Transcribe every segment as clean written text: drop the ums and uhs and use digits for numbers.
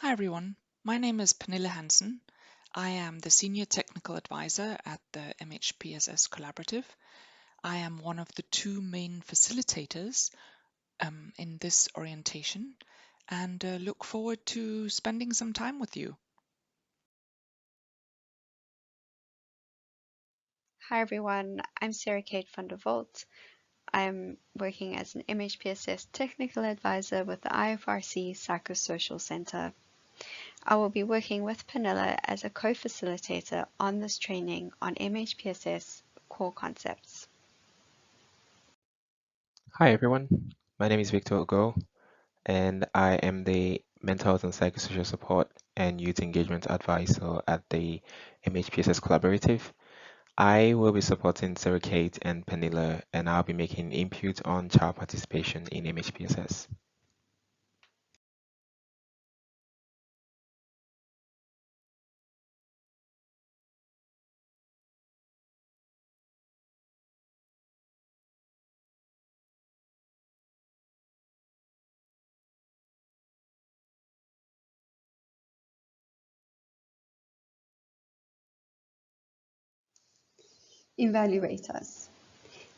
Hi everyone, my name is Pernille Hansen. I am the Senior Technical Advisor at the MHPSS Collaborative. I am one of the two main facilitators in this orientation and look forward to spending some time with you. Hi everyone, I'm Sarah Kate van der Volt. I'm working as an MHPSS Technical Advisor with the IFRC Psychosocial Center. I will be working with Pernille as a co-facilitator on this training on MHPSS core concepts. Hi everyone, my name is Victor Ogo, and I am the Mental Health and Psychosocial Support and Youth Engagement Advisor at the MHPSS Collaborative. I will be supporting Sarah Kate and Pernille, and I'll be making input on child participation in MHPSS. Evaluate us.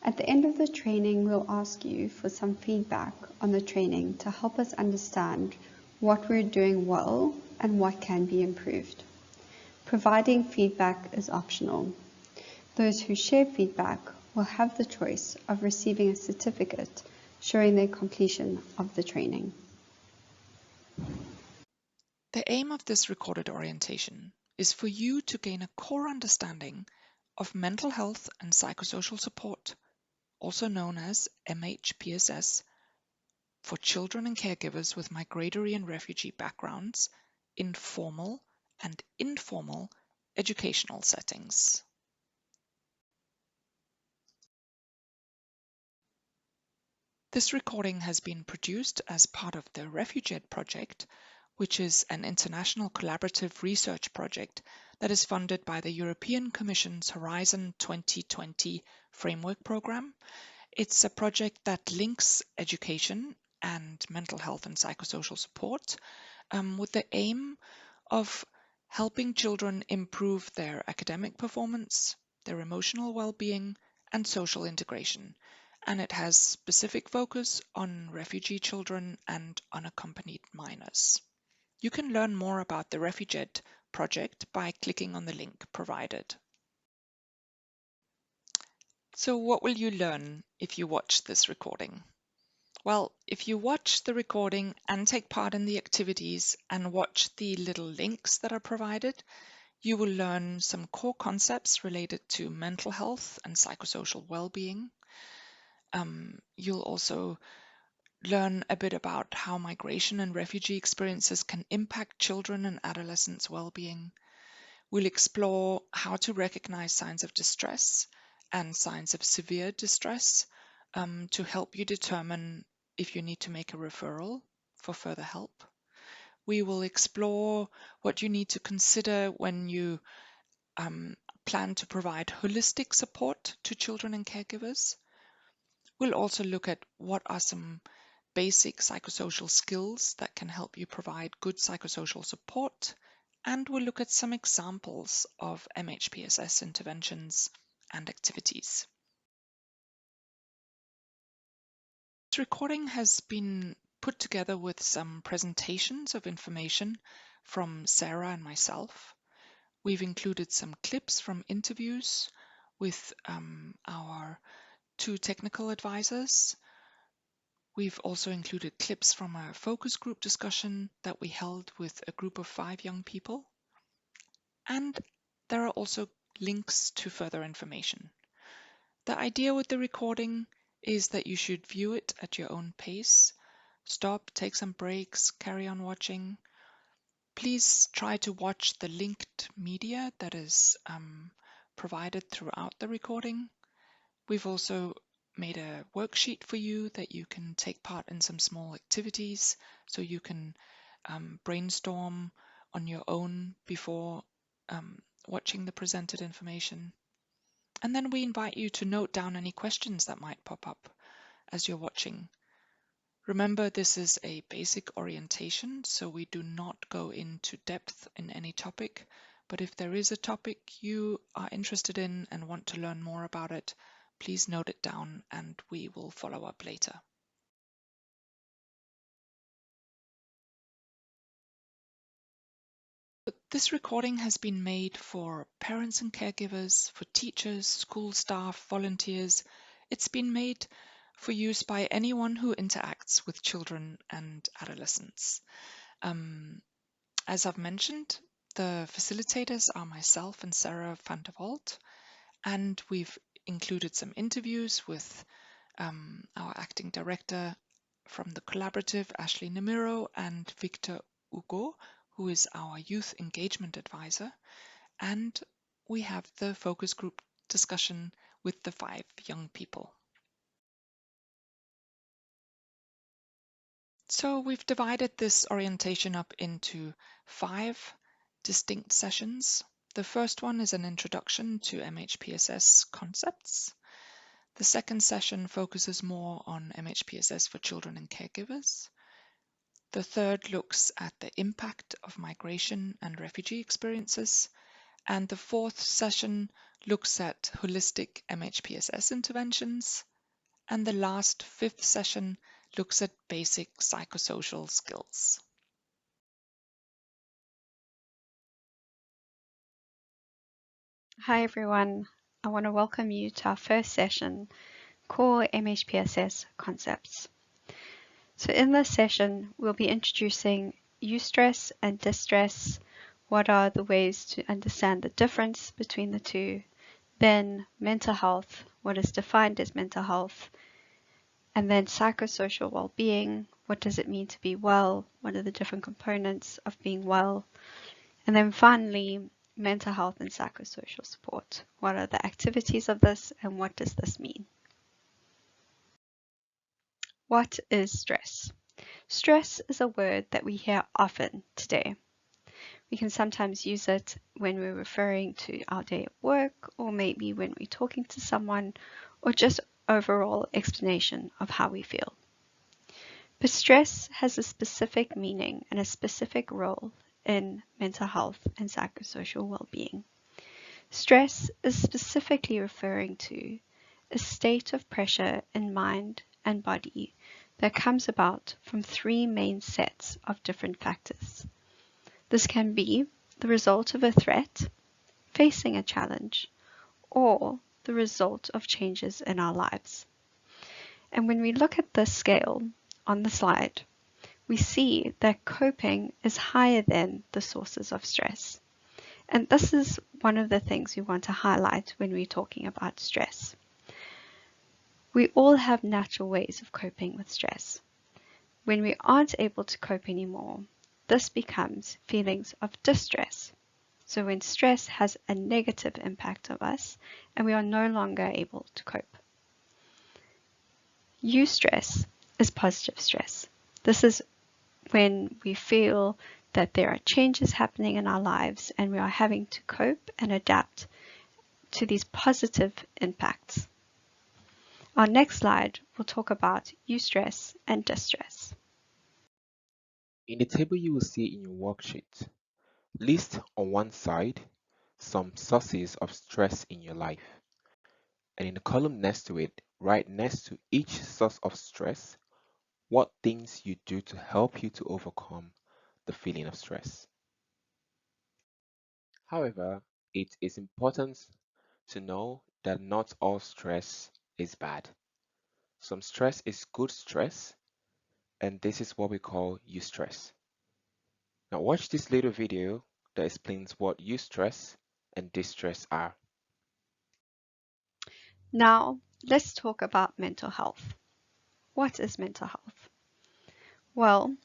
At the end of the training, we'll ask you for some feedback on the training to help us understand what we're doing well and what can be improved. Providing feedback is optional. Those who share feedback will have the choice of receiving a certificate showing their completion of the training. The aim of this recorded orientation is for you to gain a core understanding of mental health and psychosocial support, also known as MHPSS, for children and caregivers with migratory and refugee backgrounds in formal and informal educational settings. This recording has been produced as part of the Refuge-Ed project, which is an international collaborative research project that is funded by the European Commission's Horizon 2020 framework program. It's a project that links education and mental health and psychosocial support with the aim of helping children improve their academic performance, their emotional well-being, and social integration. And it has specific focus on refugee children and unaccompanied minors. You can learn more about the Refuge-Ed project by clicking on the link provided. So what will you learn if you watch this recording? Well, if you watch the recording and take part in the activities and watch the little links that are provided, you will learn some core concepts related to mental health and psychosocial well-being. You'll also learn a bit about how migration and refugee experiences can impact children and adolescents' well-being. We'll explore how to recognize signs of distress and signs of severe distress to help you determine if you need to make a referral for further help. We will explore what you need to consider when you plan to provide holistic support to children and caregivers. We'll also look at what are some basic psychosocial skills that can help you provide good psychosocial support, and we'll look at some examples of MHPSS interventions and activities. This recording has been put together with some presentations of information from Sarah and myself. We've included some clips from interviews with our two technical advisors. We've also included clips from a focus group discussion that we held with a group of 5 young people. And there are also links to further information. The idea with the recording is that you should view it at your own pace. Stop, take some breaks, carry on watching. Please try to watch the linked media that is provided throughout the recording. We've also made a worksheet for you that you can take part in some small activities so you can brainstorm on your own before watching the presented information. And then we invite you to note down any questions that might pop up as you're watching. Remember, this is a basic orientation, so we do not go into depth in any topic, but if there is a topic you are interested in and want to learn more about it, please note it down and we will follow up later. This recording has been made for parents and caregivers, for teachers, school staff, volunteers. It's been made for use by anyone who interacts with children and adolescents. As I've mentioned, the facilitators are myself and Sarah van der Walt, and we've included some interviews with our acting director from the collaborative, Ashley Namiro, and Victor Hugo, who is our youth engagement advisor. And we have the focus group discussion with the 5 young people. So we've divided this orientation up into 5 distinct sessions. The first one is an introduction to MHPSS concepts. The second session focuses more on MHPSS for children and caregivers. The third looks at the impact of migration and refugee experiences. And the fourth session looks at holistic MHPSS interventions. And the last 5th session looks at basic psychosocial skills. Hi everyone, I want to welcome you to our first session, Core MHPSS Concepts. So in this session, we'll be introducing eustress and distress, what are the ways to understand the difference between the two, then mental health, what is defined as mental health, and then psychosocial well-being, what does it mean to be well, what are the different components of being well, and then finally, mental health and psychosocial support. What are the activities of this and what does this mean? What is stress? Stress is a word that we hear often today. We can sometimes use it when we're referring to our day at work, or maybe when we're talking to someone, or just overall explanation of how we feel. But stress has a specific meaning and a specific role in mental health and psychosocial well-being. Stress is specifically referring to a state of pressure in mind and body that comes about from 3 main sets of different factors. This can be the result of a threat, facing a challenge, or the result of changes in our lives. And when we look at this scale on the slide, we see that coping is higher than the sources of stress. And this is one of the things we want to highlight when we're talking about stress. We all have natural ways of coping with stress. When we aren't able to cope anymore, this becomes feelings of distress. So when stress has a negative impact on us and we are no longer able to cope. Eustress is positive stress. This is when we feel that there are changes happening in our lives and we are having to cope and adapt to these positive impacts. Our next slide will talk about eustress and distress. In the table you will see in your worksheet, list on one side some sources of stress in your life. And in the column next to it, right next to each source of stress, what things you do to help you to overcome the feeling of stress. However, it is important to know that not all stress is bad. Some stress is good stress, and this is what we call eustress. Now watch this little video that explains what eustress and distress are. Now, let's talk about mental health. What is mental health? Well,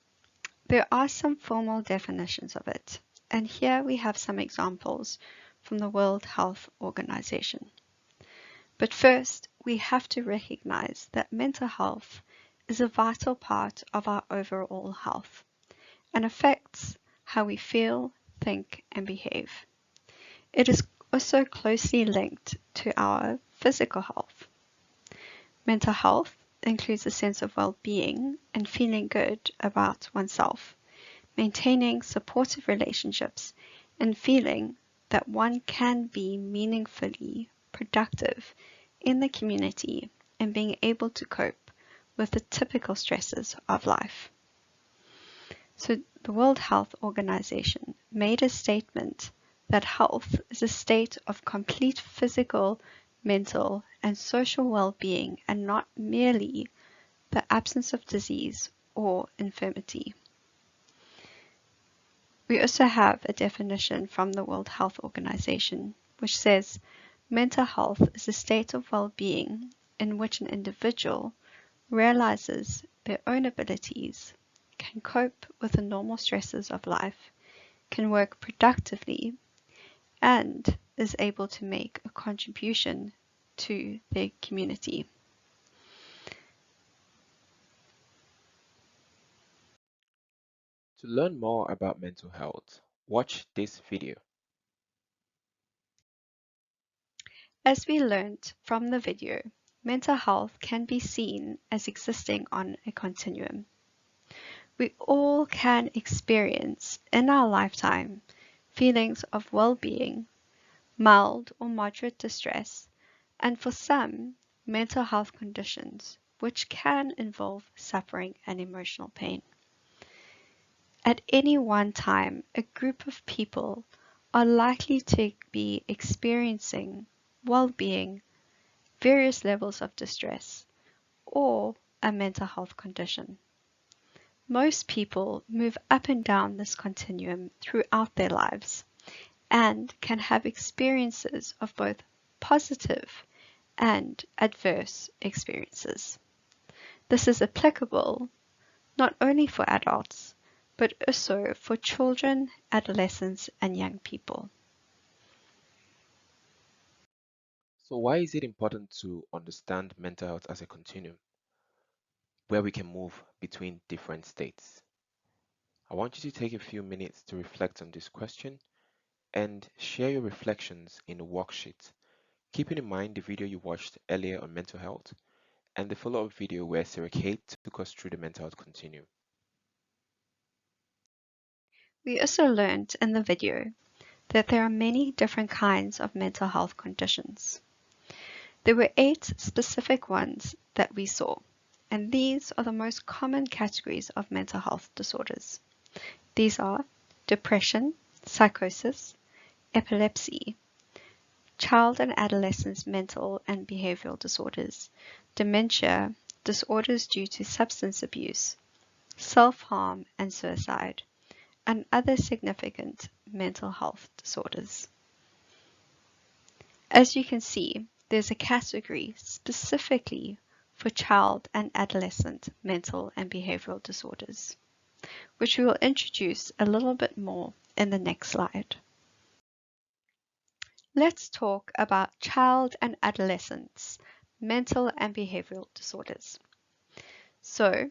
there are some formal definitions of it, and here we have some examples from the World Health Organization. But first, we have to recognize that mental health is a vital part of our overall health and affects how we feel, think, and behave. It is also closely linked to our physical health. Mental health includes a sense of well-being and feeling good about oneself, maintaining supportive relationships, and feeling that one can be meaningfully productive in the community and being able to cope with the typical stresses of life. So the World Health Organization made a statement that health is a state of complete physical, mental, and social well-being and not merely the absence of disease or infirmity. We also have a definition from the World Health Organization, which says mental health is a state of well-being in which an individual realizes their own abilities, can cope with the normal stresses of life, can work productively, and is able to make a contribution to their community. To learn more about mental health, watch this video. As we learned from the video, mental health can be seen as existing on a continuum. We all can experience in our lifetime feelings of well-being, mild or moderate distress, and for some, mental health conditions, which can involve suffering and emotional pain. At any one time, a group of people are likely to be experiencing well-being, various levels of distress, or a mental health condition. Most people move up and down this continuum throughout their lives and can have experiences of both positive and adverse experiences. This is applicable not only for adults, but also for children, adolescents, and young people. So why is it important to understand mental health as a continuum where we can move between different states? I want you to take a few minutes to reflect on this question and share your reflections in the worksheet, keeping in mind the video you watched earlier on mental health and the follow-up video where Civic took us through the mental health continuum. We also learned in the video that there are many different kinds of mental health conditions. There were 8 specific ones that we saw, and these are the most common categories of mental health disorders. These are depression, psychosis, epilepsy, child and adolescent mental and behavioral disorders, dementia, disorders due to substance abuse, self-harm and suicide, and other significant mental health disorders. As you can see, there's a category specifically for child and adolescent mental and behavioral disorders, which we will introduce a little bit more in the next slide. Let's talk about child and adolescents mental and behavioral disorders. So,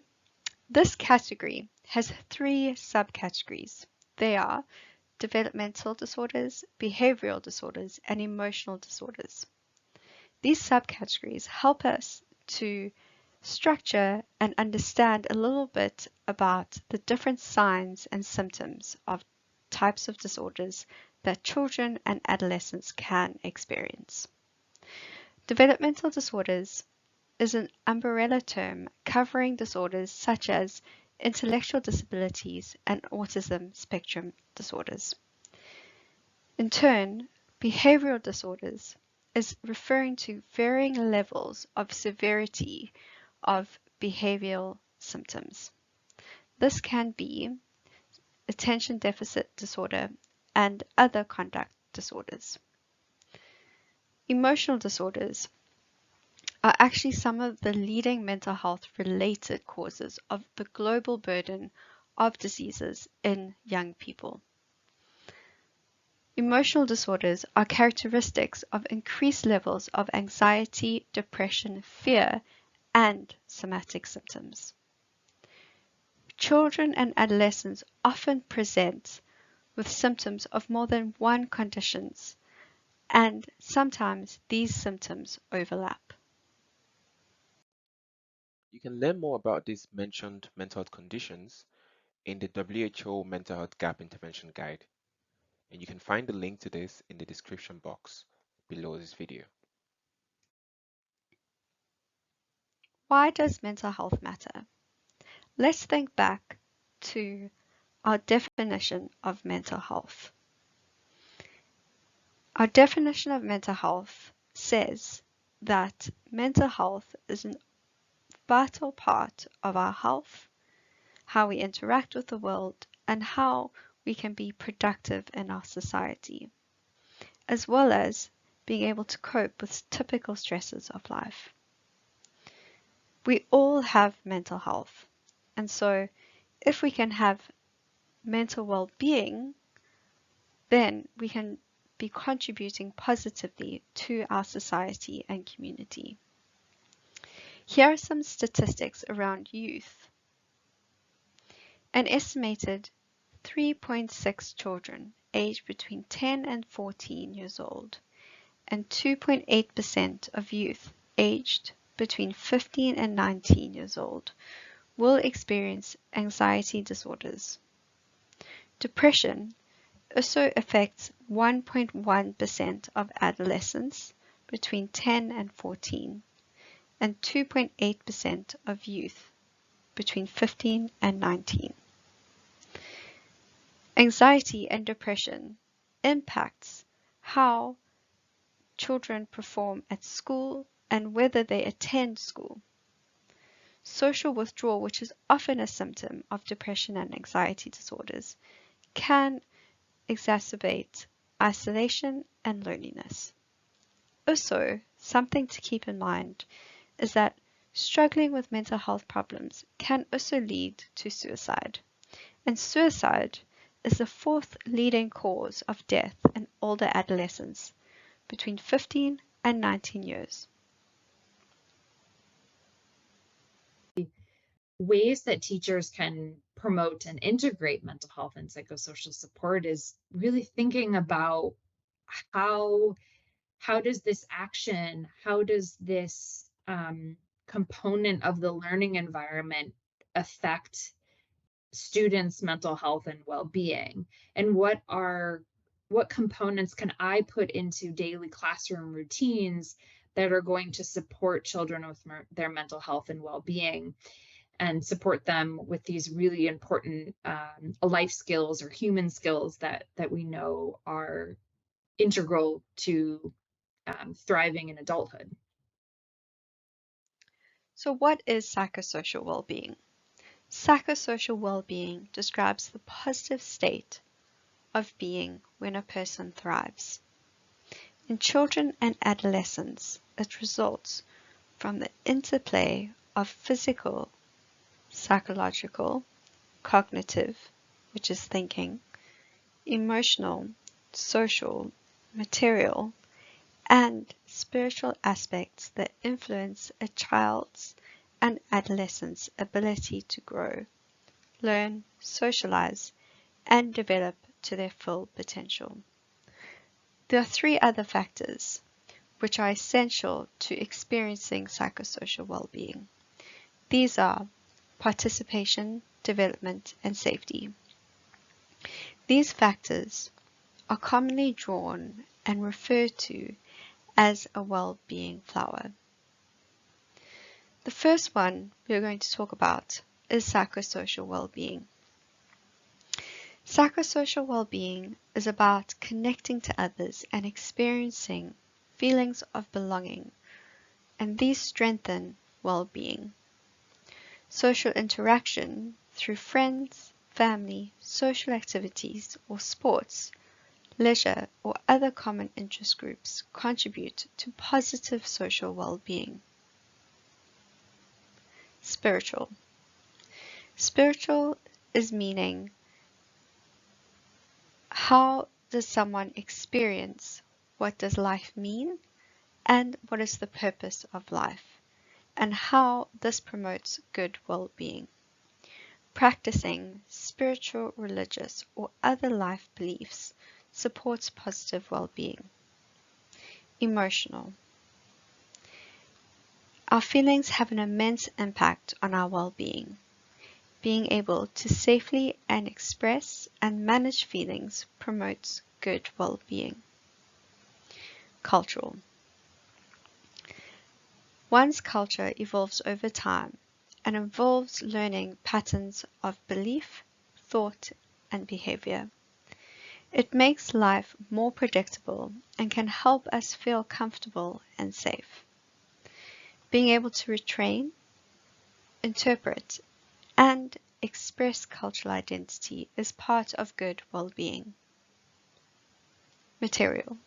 this category has 3 subcategories. They are developmental disorders, behavioral disorders, and emotional disorders. These subcategories help us to structure and understand a little bit about the different signs and symptoms of types of disorders that children and adolescents can experience. Developmental disorders is an umbrella term covering disorders such as intellectual disabilities and autism spectrum disorders. In turn, behavioral disorders is referring to varying levels of severity of behavioral symptoms. This can be attention deficit disorder and other conduct disorders. Emotional disorders are actually some of the leading mental health related causes of the global burden of diseases in young people. Emotional disorders are characteristics of increased levels of anxiety, depression, fear, and somatic symptoms. Children and adolescents often present with symptoms of more than one condition, and sometimes these symptoms overlap. You can learn more about these mentioned mental health conditions in the WHO Mental Health Gap Intervention Guide, and you can find the link to this in the description box below this video. Why does mental health matter? Let's think back to our definition of mental health. Our definition of mental health says that mental health is a vital part of our health, how we interact with the world, and how we can be productive in our society, as well as being able to cope with typical stresses of life. We all have mental health, and so if we can have mental well-being, then we can be contributing positively to our society and community. Here are some statistics around youth. An estimated 3.6 children aged between 10 and 14 years old and 2.8% of youth aged between 15 and 19 years old will experience anxiety disorders. Depression also affects 1.1% of adolescents between 10 and 14 and 2.8% of youth between 15 and 19. Anxiety and depression impacts how children perform at school and whether they attend school. Social withdrawal, which is often a symptom of depression and anxiety disorders, can exacerbate isolation and loneliness. Also, something to keep in mind is that struggling with mental health problems can also lead to suicide, and suicide is the fourth leading cause of death in older adolescents between 15 and 19 years. Ways that teachers can promote and integrate mental health and psychosocial support is really thinking about how does this action, how does this component of the learning environment affect students' mental health and well-being, and what components can I put into daily classroom routines that are going to support children with their mental health and well-being, and support them with these really important life skills or human skills that we know are integral to thriving in adulthood. So what is psychosocial well-being? Psychosocial well-being describes the positive state of being when a person thrives. In children and adolescents, it results from the interplay of physical, psychological, cognitive, which is thinking, emotional, social, material, and spiritual aspects that influence a child's and adolescent's ability to grow, learn, socialize, and develop to their full potential. There are three other factors which are essential to experiencing psychosocial well-being. These are participation, development, and safety. These factors are commonly drawn and referred to as a well-being flower. The first one we're going to talk about is psychosocial well-being. Psychosocial well-being is about connecting to others and experiencing feelings of belonging, and these strengthen well-being. Social interaction through friends, family, social activities, or sports, leisure, or other common interest groups contribute to positive social well-being. Spiritual. Spiritual is meaning how does someone experience what does life mean and what is the purpose of life, and how this promotes good well-being. Practicing spiritual, religious, or other life beliefs supports positive well-being. Emotional. Our feelings have an immense impact on our well-being. Being able to safely and express and manage feelings promotes good well-being. Cultural. One's culture evolves over time and involves learning patterns of belief, thought, and behavior. It makes life more predictable and can help us feel comfortable and safe. Being able to retrain, interpret, and express cultural identity is part of good well-being. Material.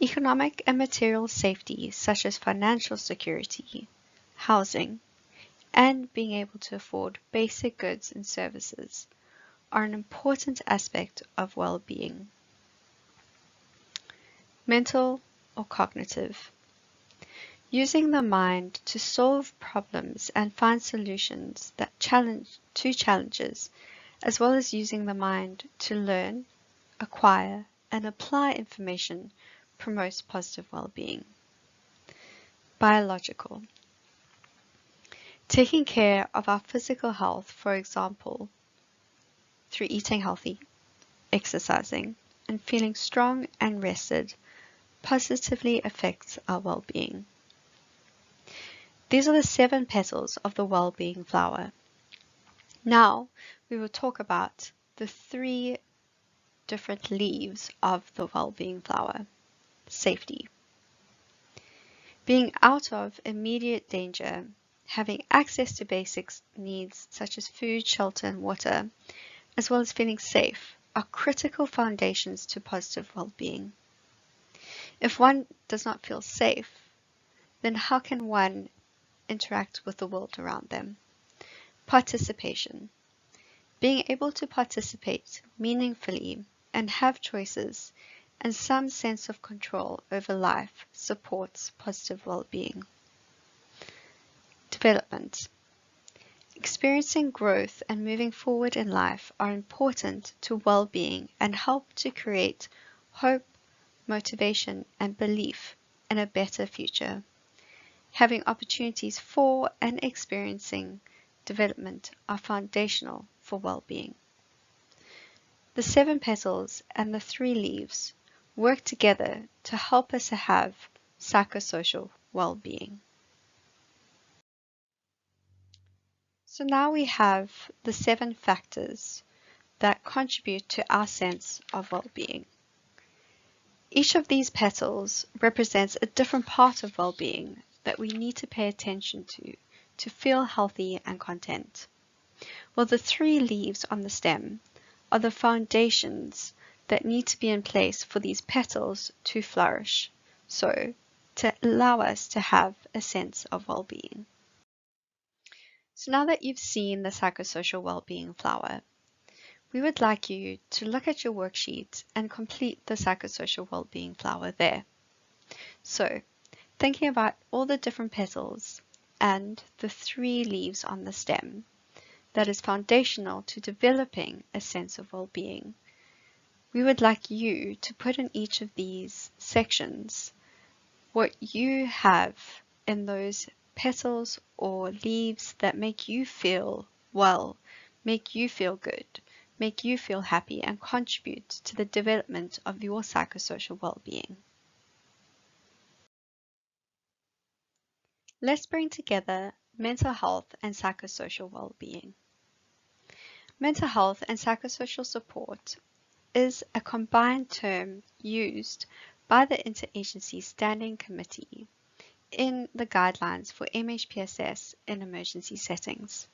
Economic and material safety, such as financial security, housing, and being able to afford basic goods and services, are an important aspect of well-being. Mental or cognitive. Using the mind to solve problems and find solutions that to challenges, as well as using the mind to learn, acquire, and apply information, promotes positive well-being. Biological. Taking care of our physical health, for example, through eating healthy, exercising, and feeling strong and rested, positively affects our well-being. These are the 7 petals of the well-being flower. Now we will talk about the 3 different leaves of the well-being flower. Safety. Being out of immediate danger, having access to basic needs such as food, shelter, and water, as well as feeling safe, are critical foundations to positive well-being. If one does not feel safe, then how can one interact with the world around them? Participation. Being able to participate meaningfully and have choices and some sense of control over life supports positive well-being. Development. Experiencing growth and moving forward in life are important to well-being and help to create hope, motivation, and belief in a better future. Having opportunities for and experiencing development are foundational for well-being. The 7 petals and the 3 leaves work together to help us have psychosocial well-being. So now we have the 7 factors that contribute to our sense of well-being. Each of these petals represents a different part of well-being that we need to pay attention to feel healthy and content. Well, the 3 leaves on the stem are the foundations that need to be in place for these petals to flourish, so to allow us to have a sense of well-being. So now that you've seen the psychosocial well-being flower, we would like you to look at your worksheet and complete the psychosocial well-being flower there. So, thinking about all the different petals and the 3 leaves on the stem that is foundational to developing a sense of well-being, we would like you to put in each of these sections what you have in those petals or leaves that make you feel well, make you feel good, make you feel happy, and contribute to the development of your psychosocial well-being. Let's bring together mental health and psychosocial well-being. Mental health and psychosocial support is a combined term used by the Interagency Standing Committee in the guidelines for MHPSS in emergency settings.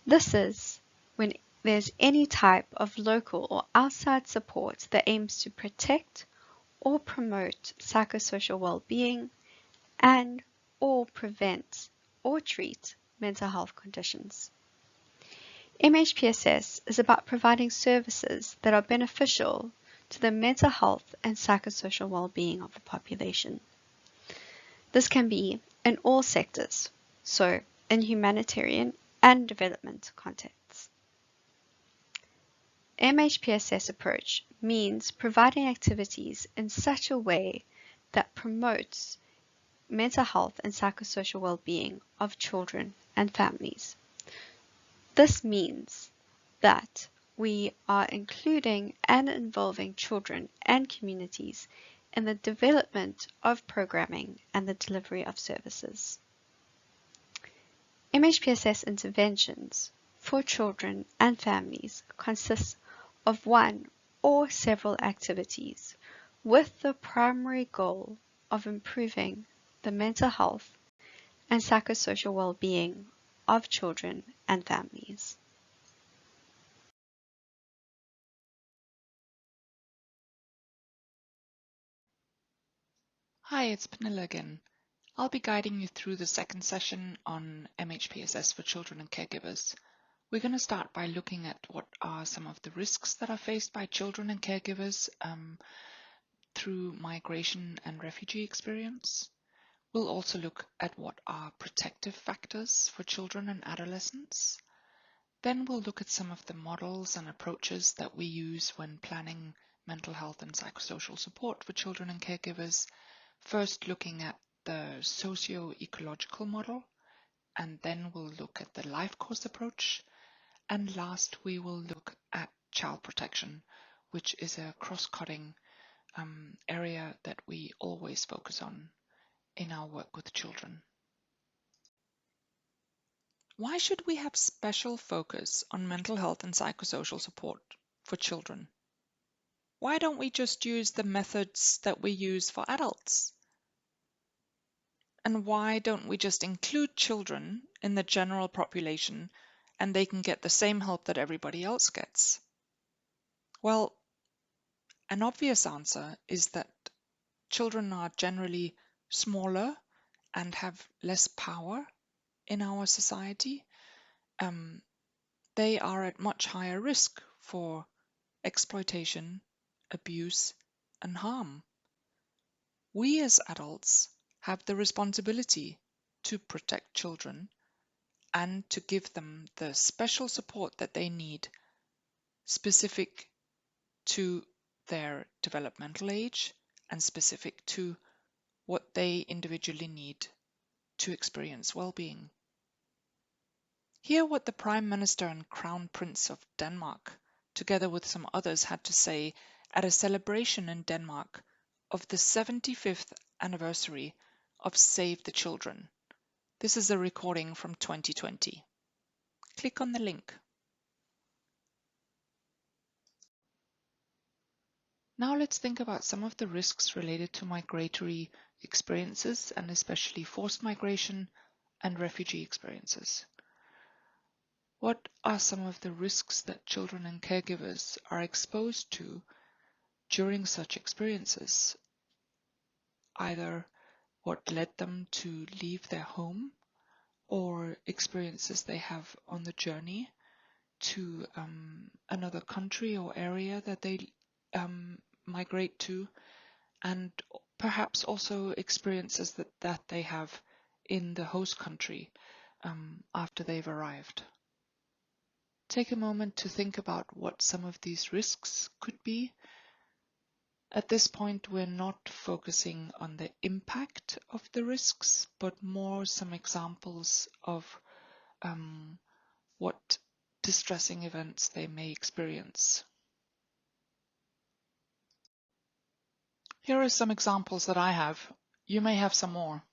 This is when there's any type of local or outside support that aims to protect or promote psychosocial well-being and or prevent or treat mental health conditions. MHPSS is about providing services that are beneficial to the mental health and psychosocial well-being of the population. This can be in all sectors, so in humanitarian and development contexts. MHPSS approach means providing activities in such a way that promotes mental health and psychosocial well-being of children and families. This means that we are including and involving children and communities in the development of programming and the delivery of services. MHPSS interventions for children and families consist of one or several activities with the primary goal of improving the mental health and psychosocial well-being of children and families. Hi, it's Pernilla again. I'll be guiding you through the second session on MHPSS for children and caregivers. We're going to start by looking at what are some of the risks that are faced by children and caregivers through migration and refugee experience. We'll also look at what are protective factors for children and adolescents. Then we'll look at some of the models and approaches that we use when planning mental health and psychosocial support for children and caregivers. First looking at the socio-ecological model, and then we'll look at the life course approach. And last, we will look at child protection, which is a cross-cutting area that we always focus on in our work with children. Why should we have special focus on mental health and psychosocial support for children? Why don't we just use the methods that we use for adults? And why don't we just include children in the general population and they can get the same help that everybody else gets? Well, an obvious answer is that children are generally smaller and have less power in our society. They are at much higher risk for exploitation, abuse, and harm. We as adults have the responsibility to protect children and to give them the special support that they need, specific to their developmental age and specific to what they individually need to experience well-being. Hear what the Prime Minister and Crown Prince of Denmark, together with some others, had to say at a celebration in Denmark of the 75th anniversary of Save the Children. This is a recording from 2020. Click on the link. Now let's think about some of the risks related to migratory experiences and especially forced migration and refugee experiences. What are some of the risks that children and caregivers are exposed to during such experiences? Either what led them to leave their home or experiences they have on the journey to another country or area that they migrate to, and perhaps also experiences that they have in the host country after they've arrived. Take a moment to think about what some of these risks could be. At this point, we're not focusing on the impact of the risks, but more some examples of what distressing events they may experience. Here are some examples that I have. You may have some more.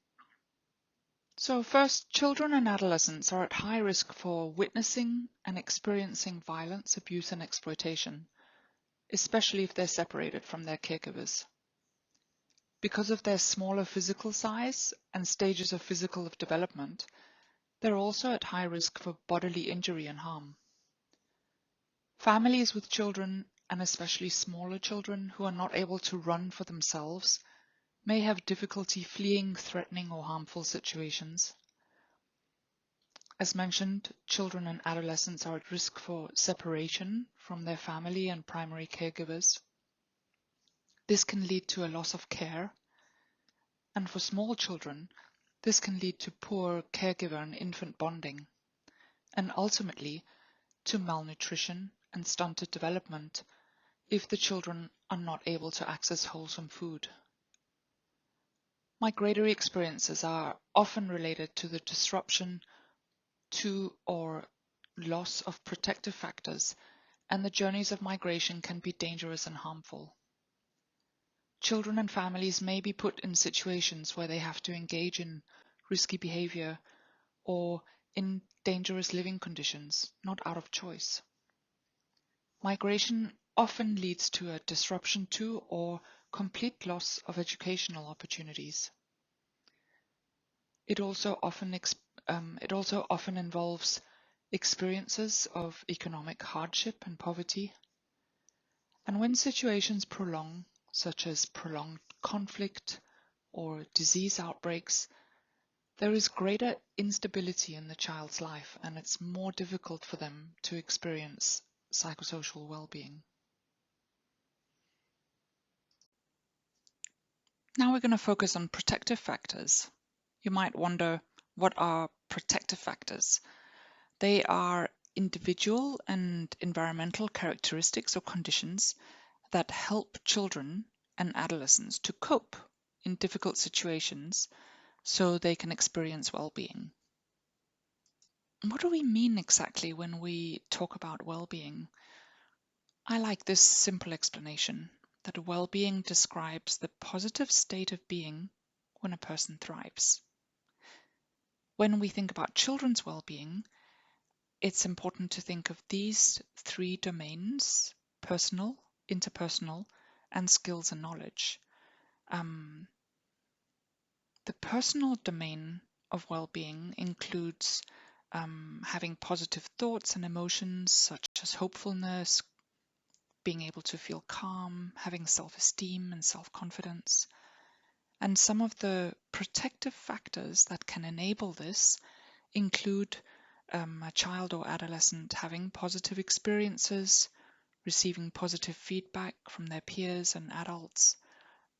So first, children and adolescents are at high risk for witnessing and experiencing violence, abuse, and exploitation, especially if they're separated from their caregivers. Because of their smaller physical size and stages of physical development, they're also at high risk for bodily injury and harm. Families with children, and especially smaller children who are not able to run for themselves, may have difficulty fleeing threatening or harmful situations. As mentioned, children and adolescents are at risk for separation from their family and primary caregivers. This can lead to a loss of care, and for small children, this can lead to poor caregiver and infant bonding, and ultimately to malnutrition and stunted development if the children are not able to access wholesome food. Migratory experiences are often related to the disruption to or loss of protective factors, and the journeys of migration can be dangerous and harmful. Children and families may be put in situations where they have to engage in risky behavior or in dangerous living conditions, not out of choice. Migration often leads to a disruption to or complete loss of educational opportunities. It also often involves experiences of economic hardship and poverty. And when situations prolong, such as prolonged conflict or disease outbreaks, there is greater instability in the child's life, and it's more difficult for them to experience psychosocial well-being. Now we're going to focus on protective factors. You might wonder, what are protective factors? They are individual and environmental characteristics or conditions that help children and adolescents to cope in difficult situations so they can experience well-being. What do we mean exactly when we talk about well-being? I like this simple explanation that well-being describes the positive state of being when a person thrives. When we think about children's well-being, it's important to think of these three domains: personal, interpersonal, and skills and knowledge. The personal domain of well-being includes having positive thoughts and emotions such as hopefulness, being able to feel calm, having self-esteem and self-confidence. And some of the protective factors that can enable this include a child or adolescent having positive experiences, receiving positive feedback from their peers and adults,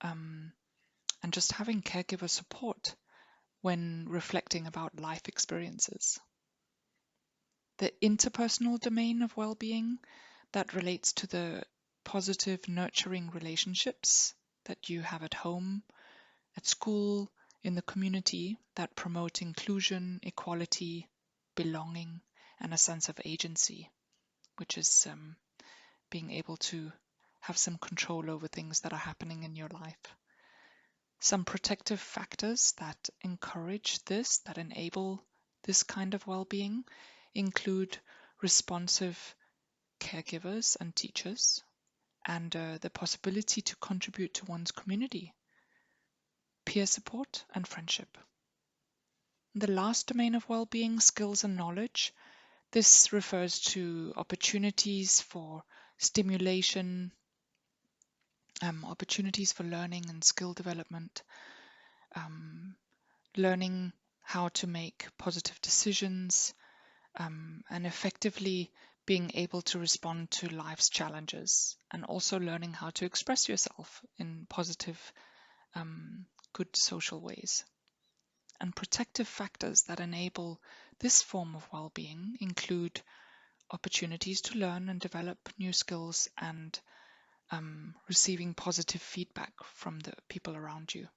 and just having caregiver support when reflecting about life experiences. The interpersonal domain of well-being, that relates to the positive, nurturing relationships that you have at home, at school, in the community, that promote inclusion, equality, belonging, and a sense of agency, which is being able to have some control over things that are happening in your life. Some protective factors that encourage this, that enable this kind of well-being, include responsive caregivers and teachers, and the possibility to contribute to one's community, peer support, and friendship. The last domain of well-being, skills and knowledge, this refers to opportunities for stimulation, opportunities for learning and skill development, learning how to make positive decisions, and effectively being able to respond to life's challenges, and also learning how to express yourself in positive, good social ways. And protective factors that enable this form of well-being include opportunities to learn and develop new skills, and receiving positive feedback from the people around you.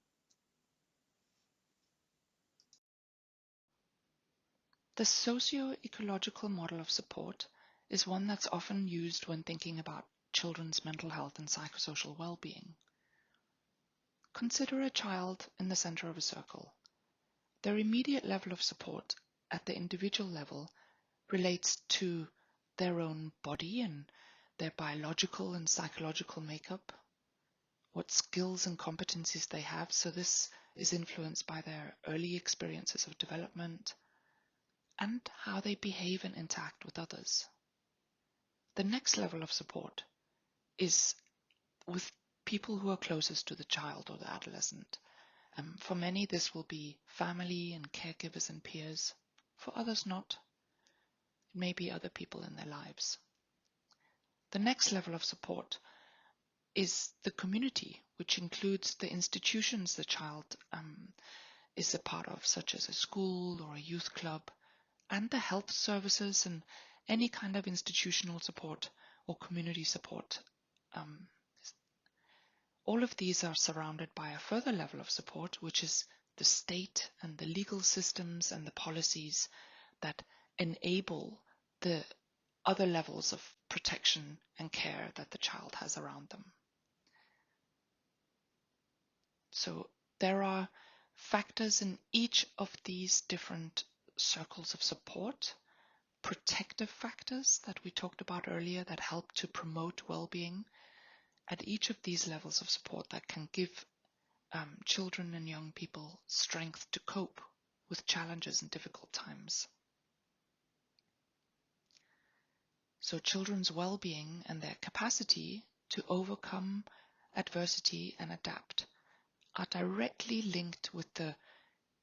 The socio-ecological model of support is one that's often used when thinking about children's mental health and psychosocial well-being. Consider a child in the center of a circle. Their immediate level of support at the individual level relates to their own body and their biological and psychological makeup, what skills and competencies they have. So this is influenced by their early experiences of development and how they behave and interact with others. The next level of support is with people who are closest to the child or the adolescent. For many, this will be family and caregivers and peers. For others, not. It may be other people in their lives. The next level of support is the community, which includes the institutions the child is a part of, such as a school or a youth club, and the health services and any kind of institutional support or community support. all of these are surrounded by a further level of support, which is the state and the legal systems and the policies that enable the other levels of protection and care that the child has around them. So there are factors in each of these different circles of support, protective factors that we talked about earlier that help to promote well-being at each of these levels of support that can give children and young people strength to cope with challenges and difficult times. So children's well-being and their capacity to overcome adversity and adapt are directly linked with the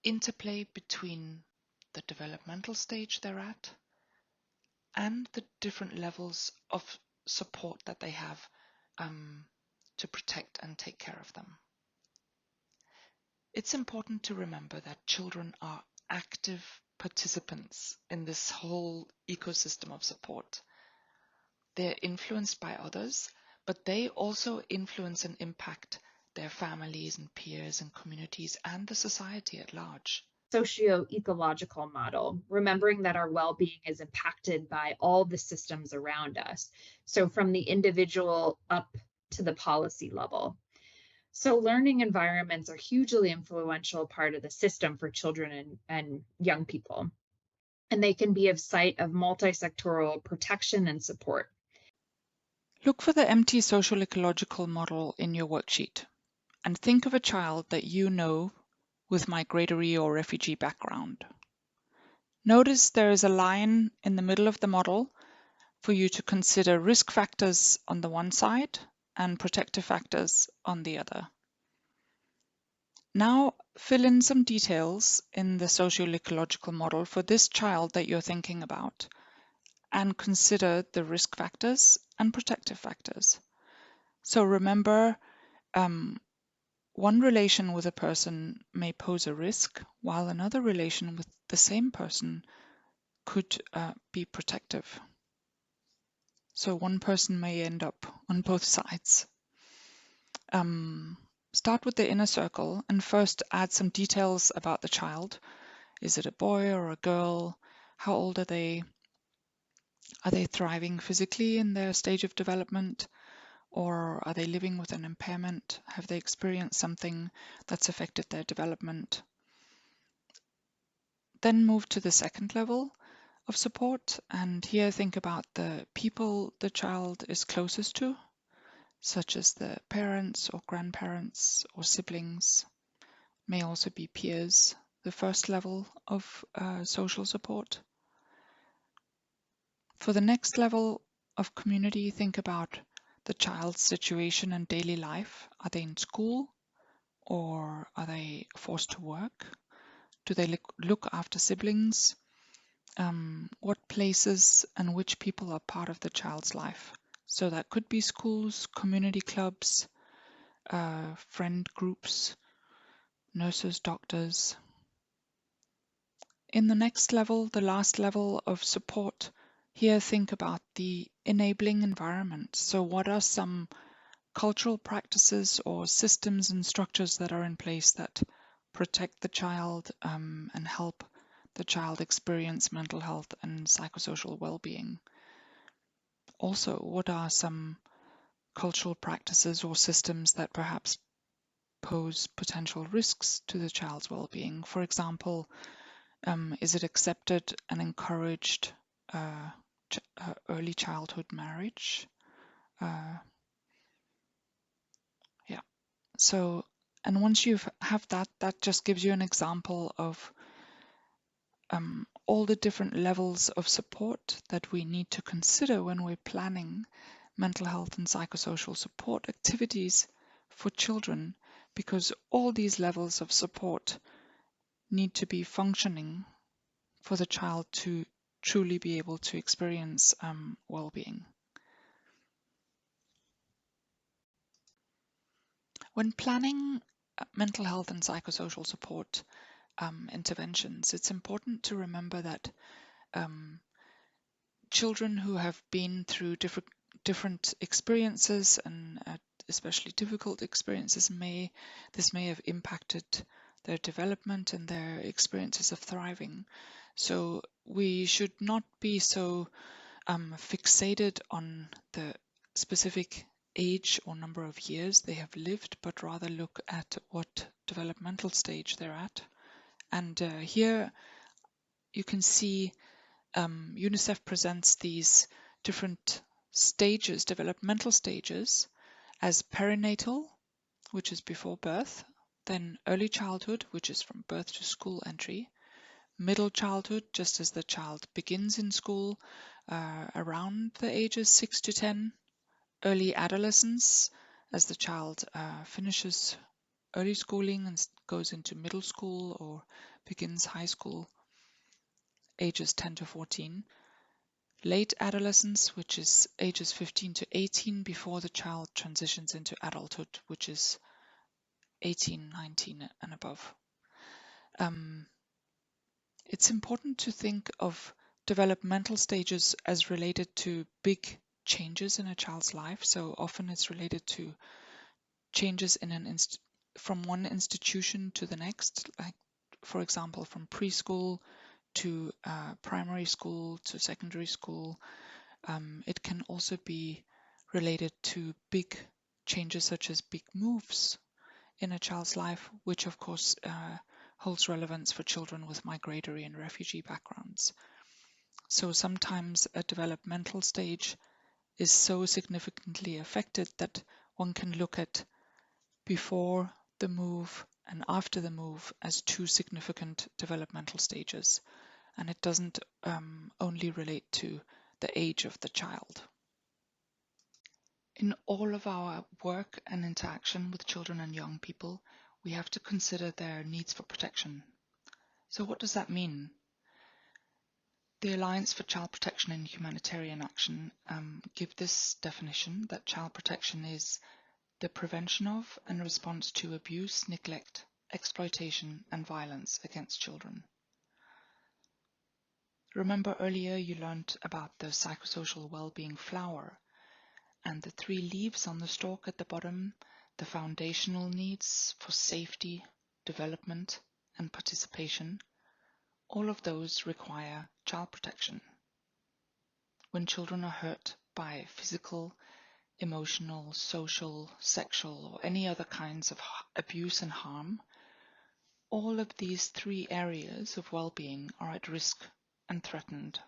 interplay between the developmental stage they're at and the different levels of support that they have to protect and take care of them. It's important to remember that children are active participants in this whole ecosystem of support. They're influenced by others, but they also influence and impact their families and peers and communities and the society at large. Socio-ecological model, remembering that our well-being is impacted by all the systems around us. So from the individual up to the policy level. So learning environments are hugely influential part of the system for children and young people. And they can be a site of multi-sectoral protection and support. Look for the empty social ecological model in your worksheet and think of a child that you know with migratory or refugee background. Notice there is a line in the middle of the model for you to consider risk factors on the one side and protective factors on the other. Now fill in some details in the socio-ecological model for this child that you're thinking about and consider the risk factors and protective factors. So remember, one relation with a person may pose a risk, while another relation with the same person could be protective. So one person may end up on both sides. Start with the inner circle and first add some details about the child. Is it a boy or a girl? How old are they? Are they thriving physically in their stage of development? Or are they living with an impairment? Have they experienced something that's affected their development? Then move to the second level of support, and here think about the people the child is closest to, such as the parents or grandparents or siblings, may also be peers, the first level of social support. For the next level of community, think about the child's situation and daily life. Are they in school or are they forced to work? Do they look after siblings? What places and which people are part of the child's life? So that could be schools, community clubs, friend groups, nurses, doctors. In the next level, the last level of support, here think about the enabling environment. So what are some cultural practices or systems and structures that are in place that protect the child and help the child experience mental health and psychosocial well-being? Also, what are some cultural practices or systems that perhaps pose potential risks to the child's well-being? For example, is it accepted and encouraged early childhood marriage? Yeah. So, and once you have that, that just gives you an example of all the different levels of support that we need to consider when we're planning mental health and psychosocial support activities for children, because all these levels of support need to be functioning for the child to truly be able to experience well-being. When planning mental health and psychosocial support interventions, it's important to remember that children who have been through different experiences and especially difficult experiences, may have impacted their development and their experiences of thriving. So we should not be so fixated on the specific age or number of years they have lived, but rather look at what developmental stage they're at. And here you can see UNICEF presents these different stages, developmental stages, as perinatal, which is before birth, then early childhood, which is from birth to school entry, middle childhood, just as the child begins in school, around the ages 6 to 10, early adolescence, as the child finishes early schooling and goes into middle school or begins high school, ages 10 to 14, late adolescence, which is ages 15 to 18 before the child transitions into adulthood, which is 18, 19 and above. It's important to think of developmental stages as related to big changes in a child's life. So often it's related to changes in from one institution to the next, like for example from preschool to primary school to secondary school. It can also be related to big changes such as big moves in a child's life, which of course holds relevance for children with migratory and refugee backgrounds. So sometimes a developmental stage is so significantly affected that one can look at before the move and after the move as two significant developmental stages. And it doesn't only relate to the age of the child. In all of our work and interaction with children and young people, we have to consider their needs for protection. So what does that mean? The Alliance for Child Protection and Humanitarian Action give this definition that child protection is the prevention of and response to abuse, neglect, exploitation, and violence against children. Remember earlier you learned about the psychosocial well-being flower and the 3 leaves on the stalk at the bottom, the foundational needs for safety, development, and participation. All of those require child protection. When children are hurt by physical, emotional, social, sexual, or any other kinds of abuse and harm, all of these 3 areas of well-being are at risk and threatened,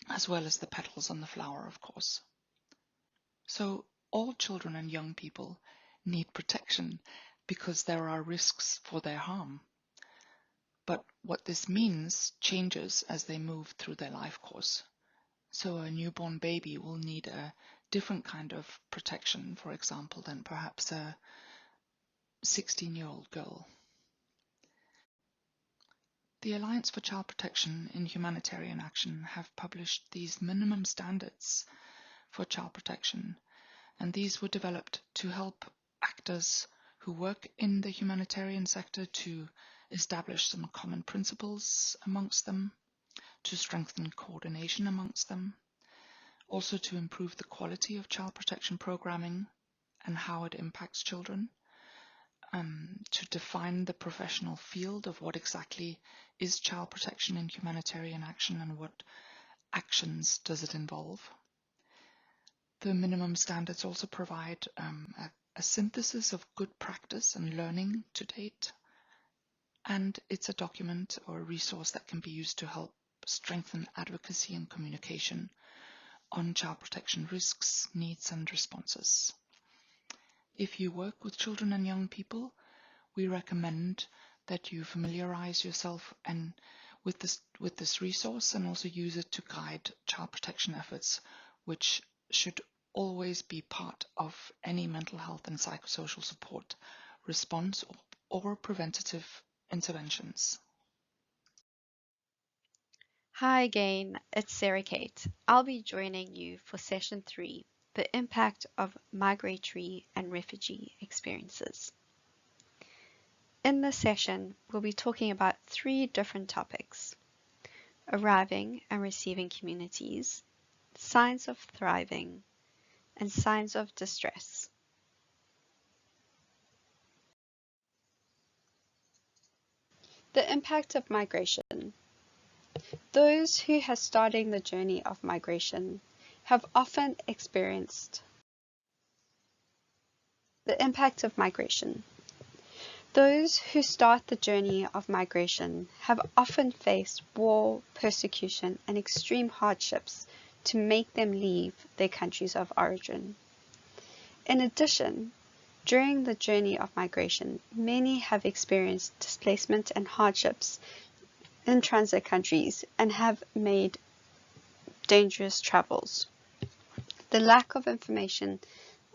as well as the petals on the flower, of course. So all children and young people need protection because there are risks for their harm. But what this means changes as they move through their life course. So a newborn baby will need a different kind of protection, for example, than perhaps a 16-year-old girl. The Alliance for Child Protection in Humanitarian Action have published these minimum standards for child protection, and these were developed to help actors who work in the humanitarian sector to establish some common principles amongst them, to strengthen coordination amongst them, also to improve the quality of child protection programming and how it impacts children, to define the professional field of what exactly is child protection in humanitarian action and what actions does it involve. The minimum standards also provide a synthesis of good practice and learning to date, and it's a document or a resource that can be used to help strengthen advocacy and communication on child protection risks, needs, and responses. If you work with children and young people, we recommend that you familiarize yourself with this resource and also use it to guide child protection efforts, which should always be part of any mental health and psychosocial support response or preventative interventions. Hi again, it's Sarah Kate. I'll be joining you for session 3, the impact of migratory and refugee experiences. In this session, we'll be talking about 3 different topics: arriving and receiving communities, signs of thriving, and signs of distress. The impact of migration. Those who have started the journey of migration have often experienced the impact of migration. Those who start the journey of migration have often faced war, persecution, and extreme hardships to make them leave their countries of origin. In addition, during the journey of migration, many have experienced displacement and hardships in transit countries and have made dangerous travels. The lack of information,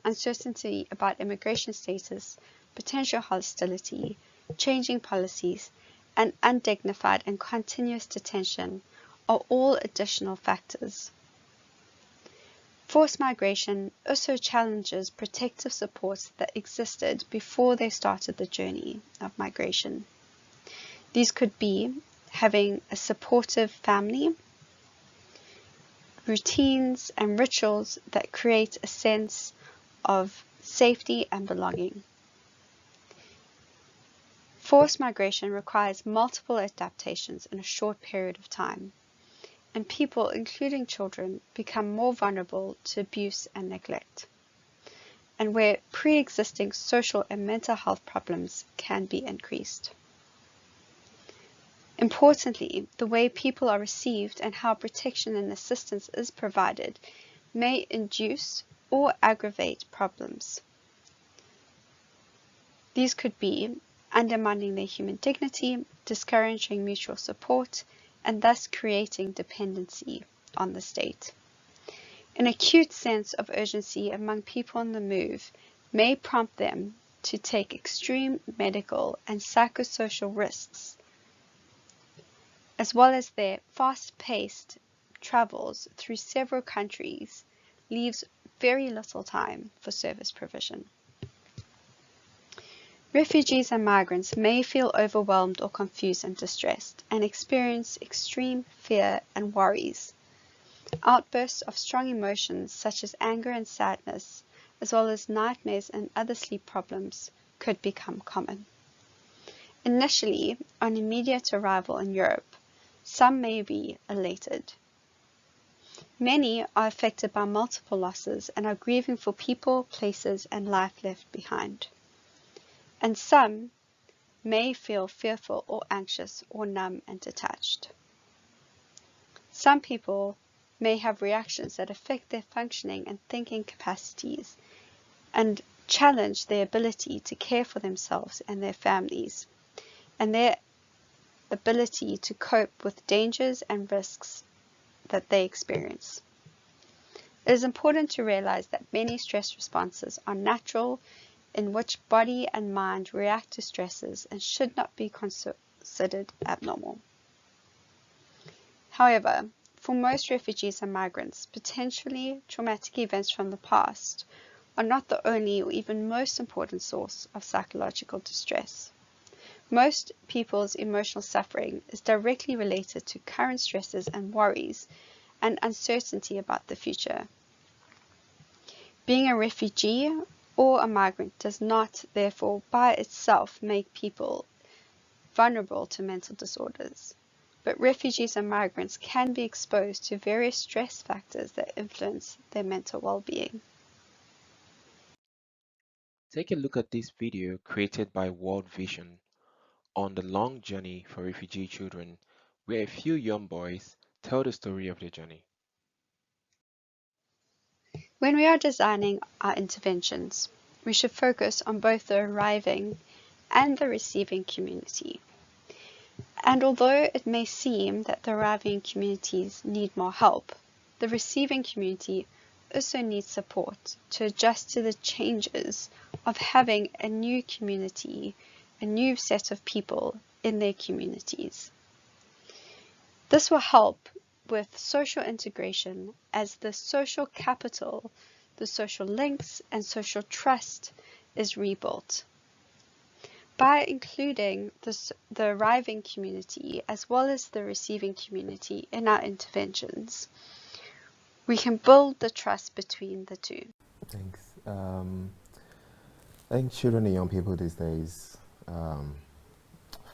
uncertainty about immigration status, potential hostility, changing policies, and undignified and continuous detention are all additional factors. Forced migration also challenges protective supports that existed before they started the journey of migration. These could be having a supportive family, routines and rituals that create a sense of safety and belonging. Forced migration requires multiple adaptations in a short period of time, and people, including children, become more vulnerable to abuse and neglect, and where pre-existing social and mental health problems can be increased. Importantly, the way people are received and how protection and assistance is provided may induce or aggravate problems. These could be undermining their human dignity, discouraging mutual support, and thus creating dependency on the state. An acute sense of urgency among people on the move may prompt them to take extreme medical and psychosocial risks, as well as their fast-paced travels through several countries leaves very little time for service provision. Refugees and migrants may feel overwhelmed or confused and distressed and experience extreme fear and worries. Outbursts of strong emotions such as anger and sadness, as well as nightmares and other sleep problems, could become common. Initially, on immediate arrival in Europe, some may be elated. Many are affected by multiple losses and are grieving for people, places, and life left behind. And some may feel fearful or anxious or numb and detached. Some people may have reactions that affect their functioning and thinking capacities and challenge their ability to care for themselves and their families, and their ability to cope with dangers and risks that they experience. It is important to realize that many stress responses are natural, in which body and mind react to stresses and should not be considered abnormal. However, for most refugees and migrants, potentially traumatic events from the past are not the only or even most important source of psychological distress. Most people's emotional suffering is directly related to current stresses and worries and uncertainty about the future. Being a refugee or a migrant does not, therefore, by itself make people vulnerable to mental disorders, but refugees and migrants can be exposed to various stress factors that influence their mental well-being. Take a look at this video created by World Vision on the long journey for refugee children, where a few young boys tell the story of their journey. When we are designing our interventions, we should focus on both the arriving and the receiving community. And although it may seem that the arriving communities need more help, the receiving community also needs support to adjust to the changes of having a new community, a new set of people in their communities. This will help with social integration as the social capital, the social links, and social trust is rebuilt. By including the arriving community as well as the receiving community in our interventions, we can build the trust between the two. Thanks. I think children and young people these days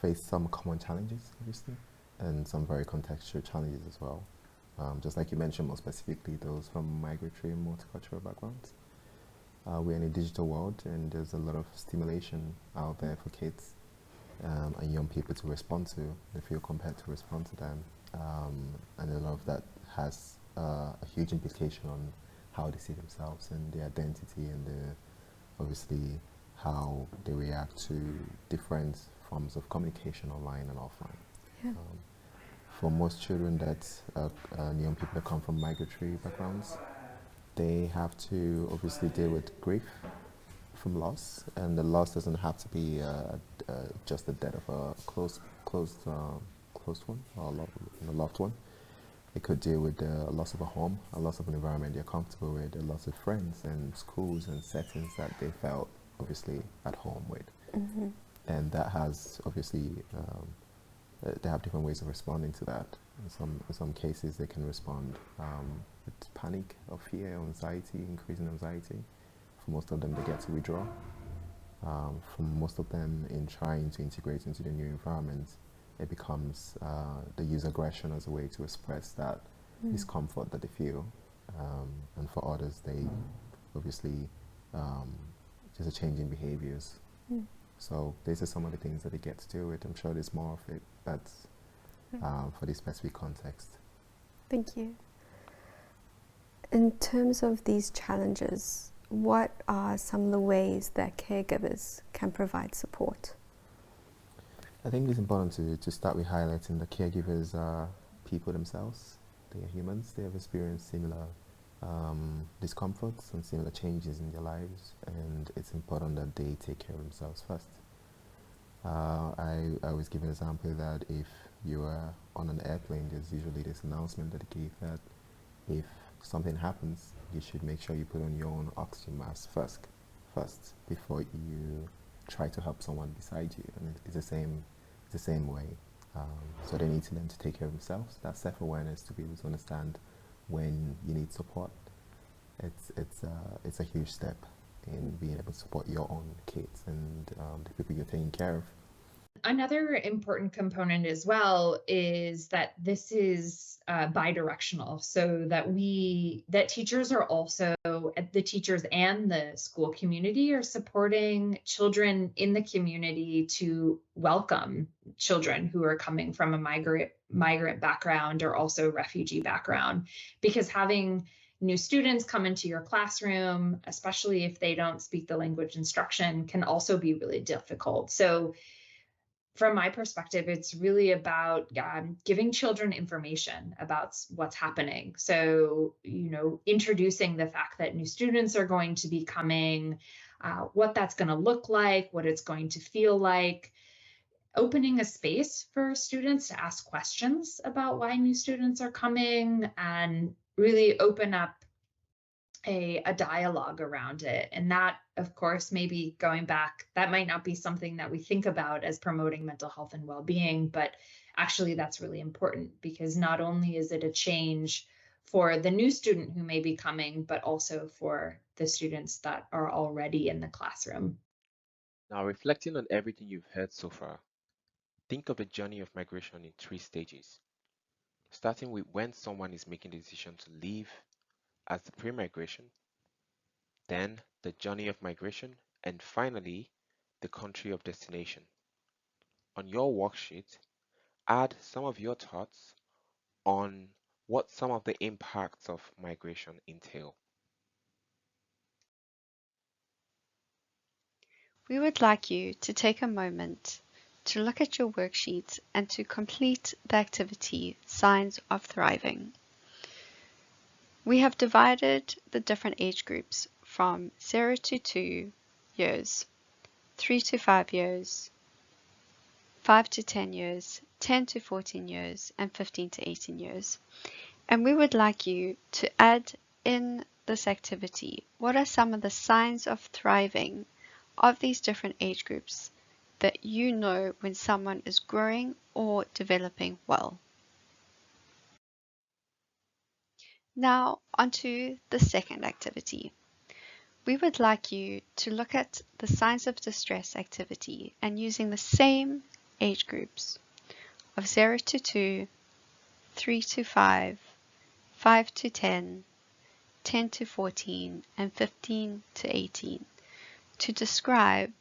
face some common challenges, obviously, and some very contextual challenges as well. Just like you mentioned, more specifically, those from migratory and multicultural backgrounds. We're in a digital world, and there's a lot of stimulation out there for kids and young people to respond to. They feel compelled to respond to them, and a lot of that has a huge implication on how they see themselves and their identity, and obviously how they react to different forms of communication online and offline. Yeah. For most children and young people that come from migratory backgrounds, they have to obviously deal with grief from loss, and the loss doesn't have to be just the death of a close one or a loved one. It could deal with the loss of a home, a loss of an environment they're comfortable with, a loss of friends and schools and settings that they felt obviously at home with. Mm-hmm. And that has obviously, they have different ways of responding to that. In some cases they can respond with panic or fear or anxiety, increasing anxiety. For most of them, they get to withdraw. For most of them, in trying to integrate into the new environment, it becomes they use aggression as a way to express that discomfort that they feel. And for others, they obviously just a change in behaviors. So these are some of the things that they get to deal with. I'm sure there's more of it, but for this specific context. Thank you. In terms of these challenges, what are some of the ways that caregivers can provide support? I think it's important to start with highlighting that caregivers are people themselves. They are humans. They have experienced similar discomforts and similar changes in their lives, and it's important that they take care of themselves first. I always give an example that if you are on an airplane, there's usually this announcement that they give that if something happens, you should make sure you put on your own oxygen mask first before you try to help someone beside you. And it's the same way. So they need to learn to take care of themselves. That self-awareness to be able to understand when you need support. It's a huge step in being able to support your own kids and the people you're taking care of. Another important component as well is that this is bidirectional, so that teachers are also, the teachers and the school community are supporting children in the community to welcome children who are coming from a migrant background or also refugee background, because having new students come into your classroom, especially if they don't speak the language instruction, can also be really difficult. So from my perspective, it's really about giving children information about what's happening. So, introducing the fact that new students are going to be coming, what that's going to look like, what it's going to feel like, opening a space for students to ask questions about why new students are coming, and really open up a dialogue around it. And that, of course, maybe going back, that might not be something that we think about as promoting mental health and well-being, but actually that's really important, because not only is it a change for the new student who may be coming, but also for the students that are already in the classroom. Now, reflecting on everything you've heard so far, think of the journey of migration in 3 stages, starting with when someone is making the decision to leave as the pre-migration, then the journey of migration, and finally, the country of destination. On your worksheet, add some of your thoughts on what some of the impacts of migration entail. We would like you to take a moment to look at your worksheet and to complete the activity Signs of Thriving. We have divided the different age groups from 0 to 2 years, 3 to 5 years, 5 to 10 years, 10 to 14 years, and 15 to 18 years. And we would like you to add in this activity, what are some of the signs of thriving of these different age groups that you know when someone is growing or developing well. Now onto the second activity. We would like you to look at the signs of distress activity and using the same age groups of 0 to 2, 3 to 5, 5 to 10, 10 to 14, and 15 to 18 to describe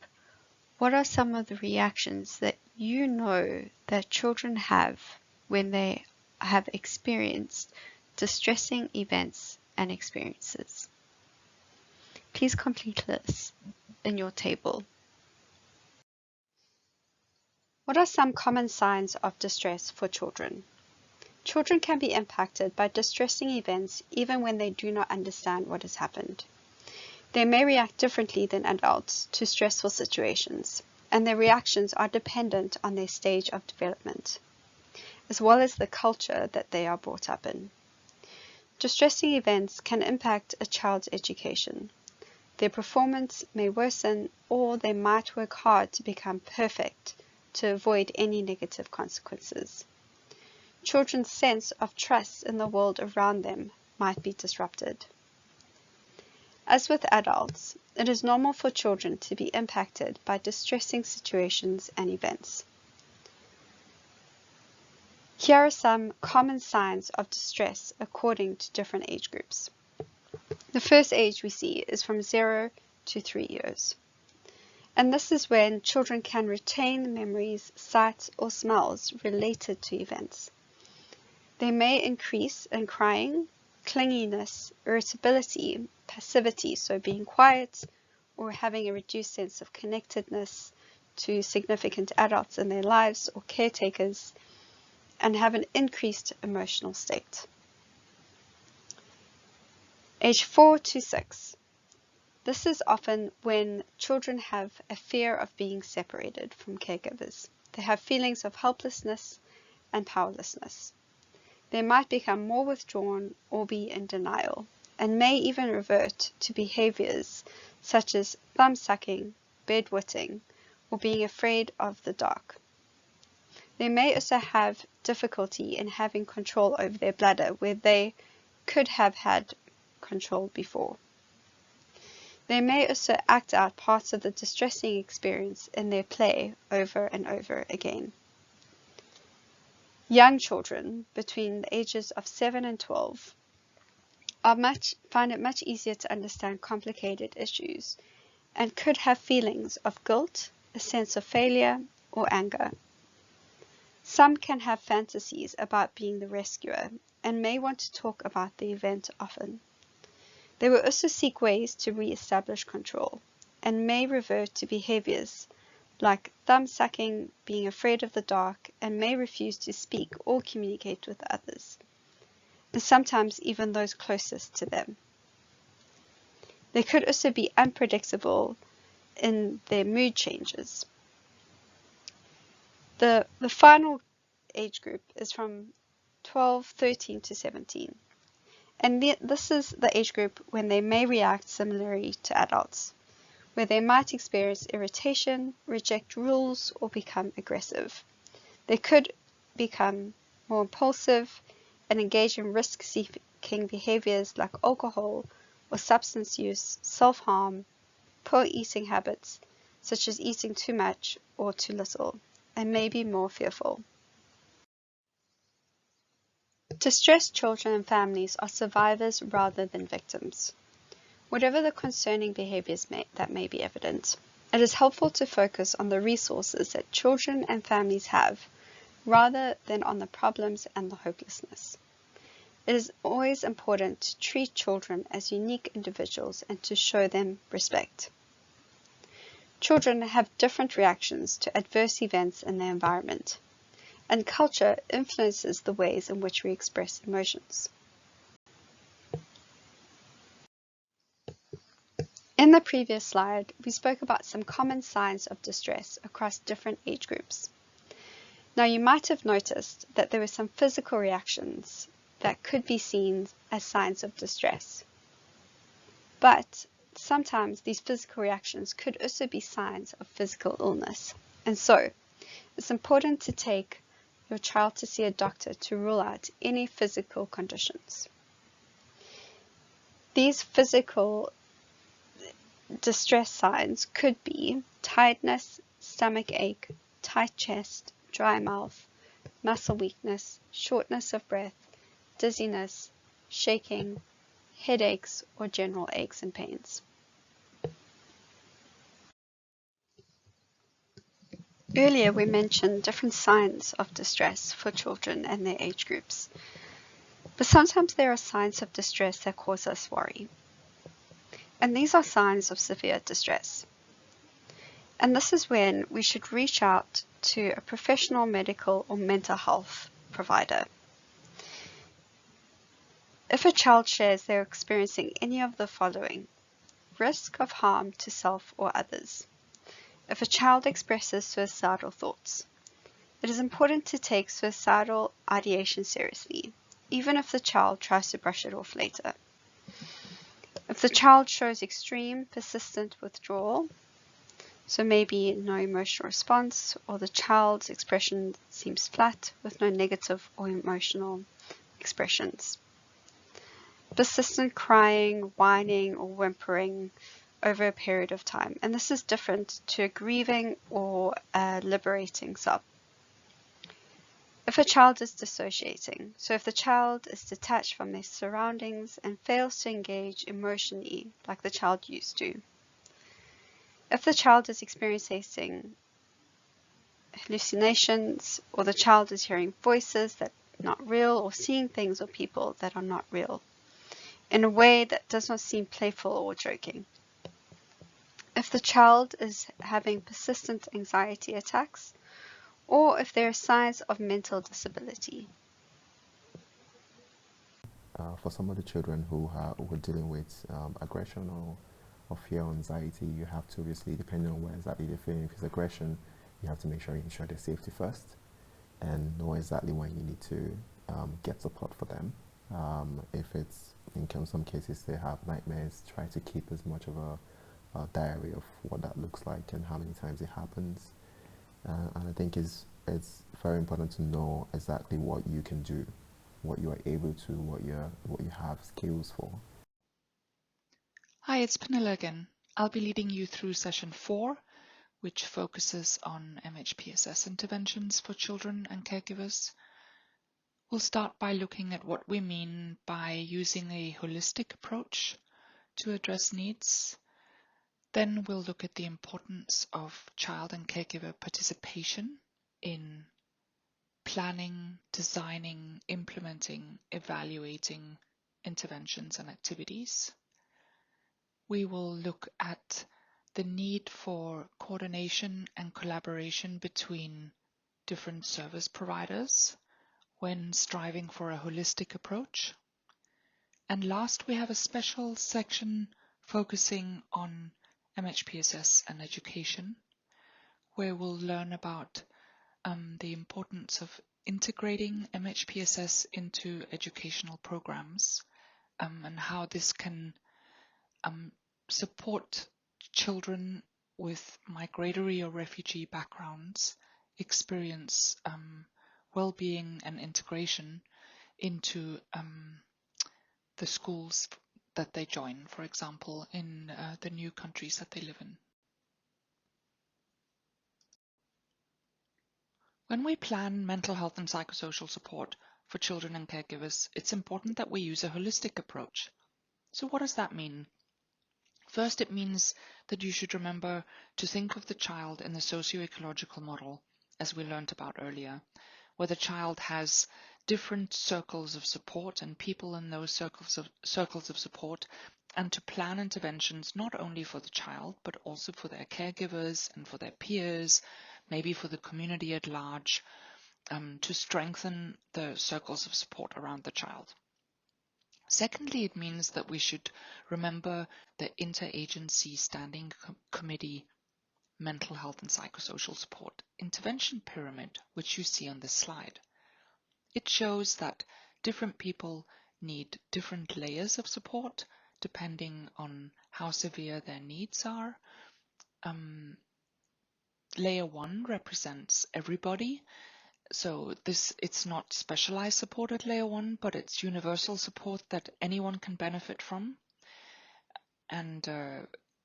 what are some of the reactions that you know that children have when they have experienced distressing events and experiences. Please complete this in your table. What are some common signs of distress for children? Children can be impacted by distressing events even when they do not understand what has happened. They may react differently than adults to stressful situations, and their reactions are dependent on their stage of development, as well as the culture that they are brought up in. Distressing events can impact a child's education. Their performance may worsen, or they might work hard to become perfect to avoid any negative consequences. Children's sense of trust in the world around them might be disrupted. As with adults, it is normal for children to be impacted by distressing situations and events. Here are some common signs of distress according to different age groups. The first age we see is from 0 to 3 years. And this is when children can retain memories, sights, or smells related to events. They may increase in crying, clinginess, irritability, passivity, so being quiet, or having a reduced sense of connectedness to significant adults in their lives or caretakers, and have an increased emotional state. Age 4 to 6. This is often when children have a fear of being separated from caregivers. They have feelings of helplessness and powerlessness. They might become more withdrawn or be in denial, and may even revert to behaviors such as thumb sucking, bedwetting, or being afraid of the dark. They may also have difficulty in having control over their bladder where they could have had control before. They may also act out parts of the distressing experience in their play over and over again. Young children between the ages of 7 and 12 find it much easier to understand complicated issues and could have feelings of guilt, a sense of failure, or anger. Some can have fantasies about being the rescuer and may want to talk about the event often. They will also seek ways to re-establish control and may revert to behaviors like thumb sucking, being afraid of the dark, and may refuse to speak or communicate with others, and sometimes even those closest to them. They could also be unpredictable in their mood changes. The final age group is from 13 to 17. And this is the age group when they may react similarly to adults, where they might experience irritation, reject rules, or become aggressive. They could become more impulsive and engage in risk-seeking behaviors like alcohol or substance use, self-harm, poor eating habits, such as eating too much or too little, and may be more fearful. Distressed children and families are survivors rather than victims. Whatever the concerning behaviors that may be evident, it is helpful to focus on the resources that children and families have rather than on the problems and the hopelessness. It is always important to treat children as unique individuals and to show them respect. Children have different reactions to adverse events in their environment, and culture influences the ways in which we express emotions. In the previous slide, we spoke about some common signs of distress across different age groups. Now, you might have noticed that there were some physical reactions that could be seen as signs of distress. But sometimes these physical reactions could also be signs of physical illness. And so, it's important to take your child to see a doctor to rule out any physical conditions. These physical distress signs could be tiredness, stomach ache, tight chest, dry mouth, muscle weakness, shortness of breath, dizziness, shaking, headaches, or general aches and pains. Earlier we mentioned different signs of distress for children and their age groups, but sometimes there are signs of distress that cause us worry, and these are signs of severe distress. And this is when we should reach out to a professional medical or mental health provider. If a child shares they're experiencing any of the following: risk of harm to self or others. If a child expresses suicidal thoughts, it is important to take suicidal ideation seriously, even if the child tries to brush it off later. If the child shows extreme, persistent withdrawal, so maybe no emotional response, or the child's expression seems flat with no negative or emotional expressions. Persistent crying, whining, or whimpering over a period of time, and this is different to a grieving or a liberating sob. If a child is dissociating, so if the child is detached from their surroundings and fails to engage emotionally like the child used to. If the child is experiencing hallucinations, or the child is hearing voices that are not real, or seeing things or people that are not real, in a way that does not seem playful or joking. If the child is having persistent anxiety attacks, or if there are signs of mental disability. For some of the children who are dealing with aggression or fear or anxiety, you have to obviously, depending on where exactly they're feeling, if it's aggression, you have to make sure you ensure their safety first and know exactly when you need to get support for them. If it's, in some cases, they have nightmares, try to keep as much of a diary of what that looks like and how many times it happens. And I think it's very important to know exactly what you can do, what you are able to, what you have skills for. Hi, it's Pernilla again. I'll be leading you through session 4, which focuses on MHPSS interventions for children and caregivers. We'll start by looking at what we mean by using a holistic approach to address needs. Then we'll look at the importance of child and caregiver participation in planning, designing, implementing, evaluating interventions and activities. We will look at the need for coordination and collaboration between different service providers when striving for a holistic approach. And last, we have a special section focusing on MHPSS and education, where we'll learn about the importance of integrating MHPSS into educational programs and how this can support children with migratory or refugee backgrounds experience well-being and integration into the schools that they join, for example, in the new countries that they live in. When we plan mental health and psychosocial support for children and caregivers, it's important that we use a holistic approach. So what does that mean? First, it means that you should remember to think of the child in the socio-ecological model, as we learned about earlier, where the child has different circles of support and people in those circles of support, and to plan interventions not only for the child, but also for their caregivers and for their peers, maybe for the community at large, to strengthen the circles of support around the child. Secondly, it means that we should remember the Interagency Standing Committee Mental Health and Psychosocial Support intervention pyramid, which you see on this slide. It shows that different people need different layers of support depending on how severe their needs are. Layer 1 represents everybody. So it's not specialized support at layer 1, but it's universal support that anyone can benefit from. And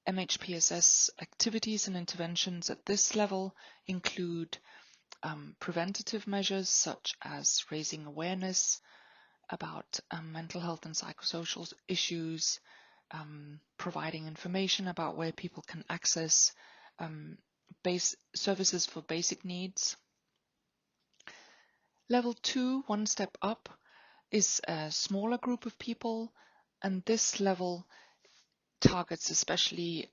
MHPSS activities and interventions at this level include preventative measures such as raising awareness about mental health and psychosocial issues, providing information about where people can access services for basic needs. Level 2, one step up, is a smaller group of people, and this level targets especially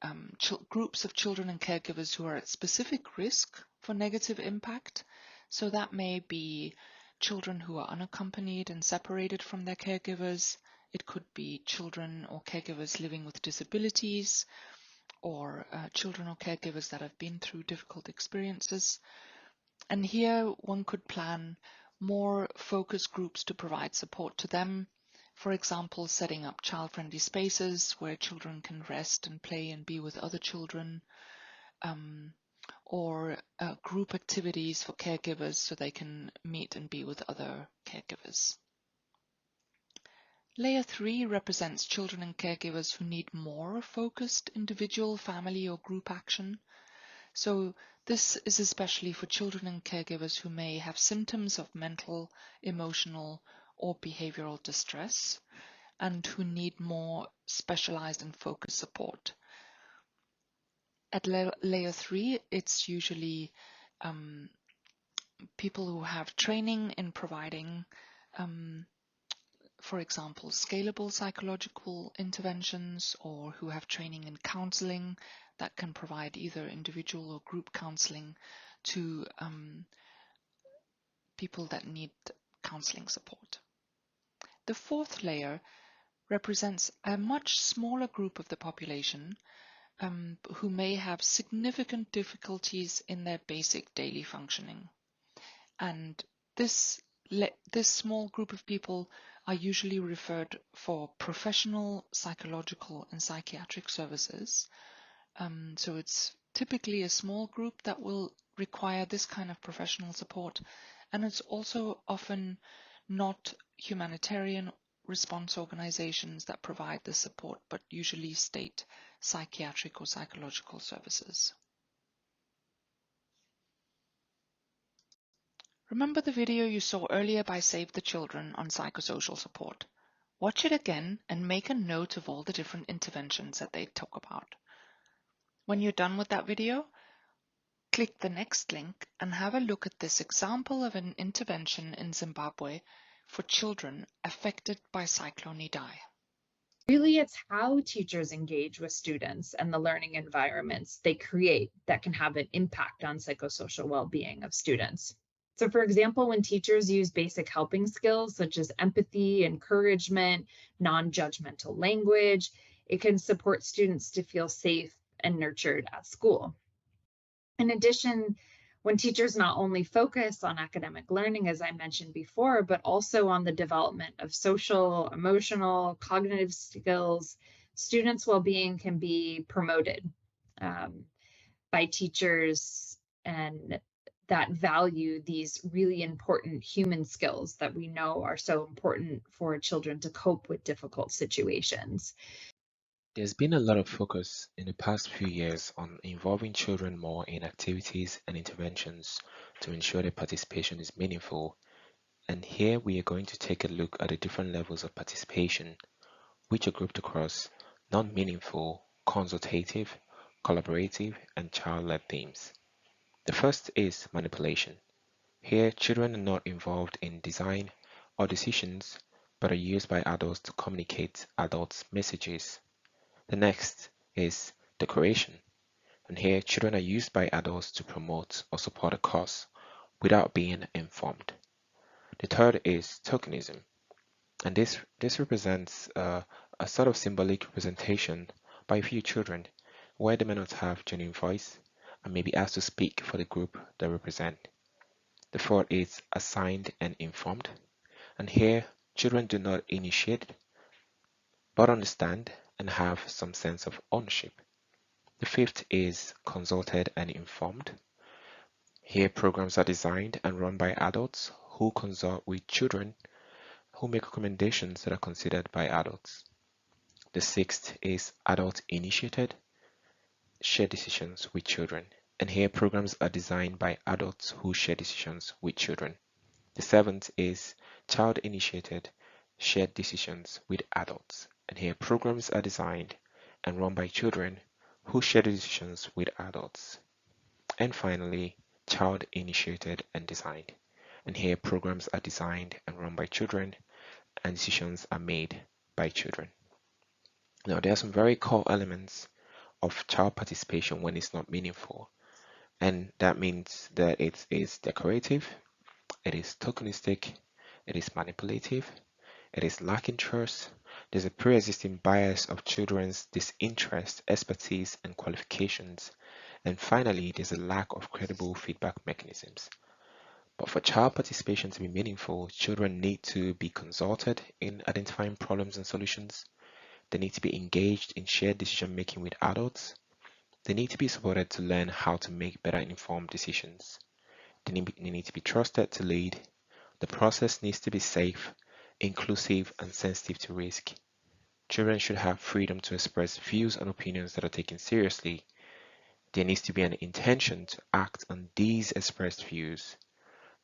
groups of children and caregivers who are at specific risk for negative impact. So that may be children who are unaccompanied and separated from their caregivers. It could be children or caregivers living with disabilities, or children or caregivers that have been through difficult experiences. And here one could plan more focus groups to provide support to them. For example, setting up child-friendly spaces where children can rest and play and be with other children, or group activities for caregivers so they can meet and be with other caregivers. Layer 3 represents children and caregivers who need more focused individual, family, or group action. So this is especially for children and caregivers who may have symptoms of mental, emotional, or behavioral distress, and who need more specialized and focused support. At layer 3, it's usually people who have training in providing, for example, scalable psychological interventions, or who have training in counseling that can provide either individual or group counseling to people that need counseling support. The fourth layer represents a much smaller group of the population who may have significant difficulties in their basic daily functioning. And this small group of people are usually referred for professional psychological and psychiatric services. So it's typically a small group that will require this kind of professional support. And it's also often not humanitarian response organizations that provide the support, but usually state psychiatric or psychological services. Remember the video you saw earlier by Save the Children on psychosocial support? Watch it again and make a note of all the different interventions that they talk about. When you're done with that video, click the next link and have a look at this example of an intervention in Zimbabwe for children affected by Cyclone Idai. Really, it's how teachers engage with students and the learning environments they create that can have an impact on psychosocial well-being of students. So for example, when teachers use basic helping skills such as empathy, encouragement, non-judgmental language, it can support students to feel safe and nurtured at school. In addition, when teachers not only focus on academic learning, as I mentioned before, but also on the development of social, emotional, cognitive skills, students' well-being can be promoted by teachers and that value these really important human skills that we know are so important for children to cope with difficult situations. There's been a lot of focus in the past few years on involving children more in activities and interventions to ensure their participation is meaningful. And here we are going to take a look at the different levels of participation, which are grouped across non-meaningful, consultative, collaborative, and child-led themes. The first is manipulation. Here, children are not involved in design or decisions, but are used by adults to communicate adults' messages. The next is decoration, and here children are used by adults to promote or support a cause without being informed. The third is tokenism, and this represents a sort of symbolic representation by a few children where they may not have genuine voice and may be asked to speak for the group they represent. The fourth is assigned and informed, and here children do not initiate but understand and have some sense of ownership. The fifth is consulted and informed. Here programs are designed and run by adults who consult with children who make recommendations that are considered by adults. The sixth is adult initiated, share decisions with children. And here programs are designed by adults who share decisions with children. The seventh is child-initiated shared decisions with adults. And here programs are designed and run by children who share the decisions with adults. And finally, child-initiated and designed. And here programs are designed and run by children and decisions are made by children. Now, there are some very core elements of child participation when it's not meaningful. And that means that it is decorative, it is tokenistic, it is manipulative, it is lacking trust, there's a pre-existing bias of children's disinterest, expertise, and qualifications, and finally, there's a lack of credible feedback mechanisms. But for child participation to be meaningful, children need to be consulted in identifying problems and solutions. They need to be engaged in shared decision making with adults. They need to be supported to learn how to make better informed decisions. They need to be trusted to lead. The process needs to be safe, inclusive, and sensitive to risk. Children should have freedom to express views and opinions that are taken seriously. There needs to be an intention to act on these expressed views.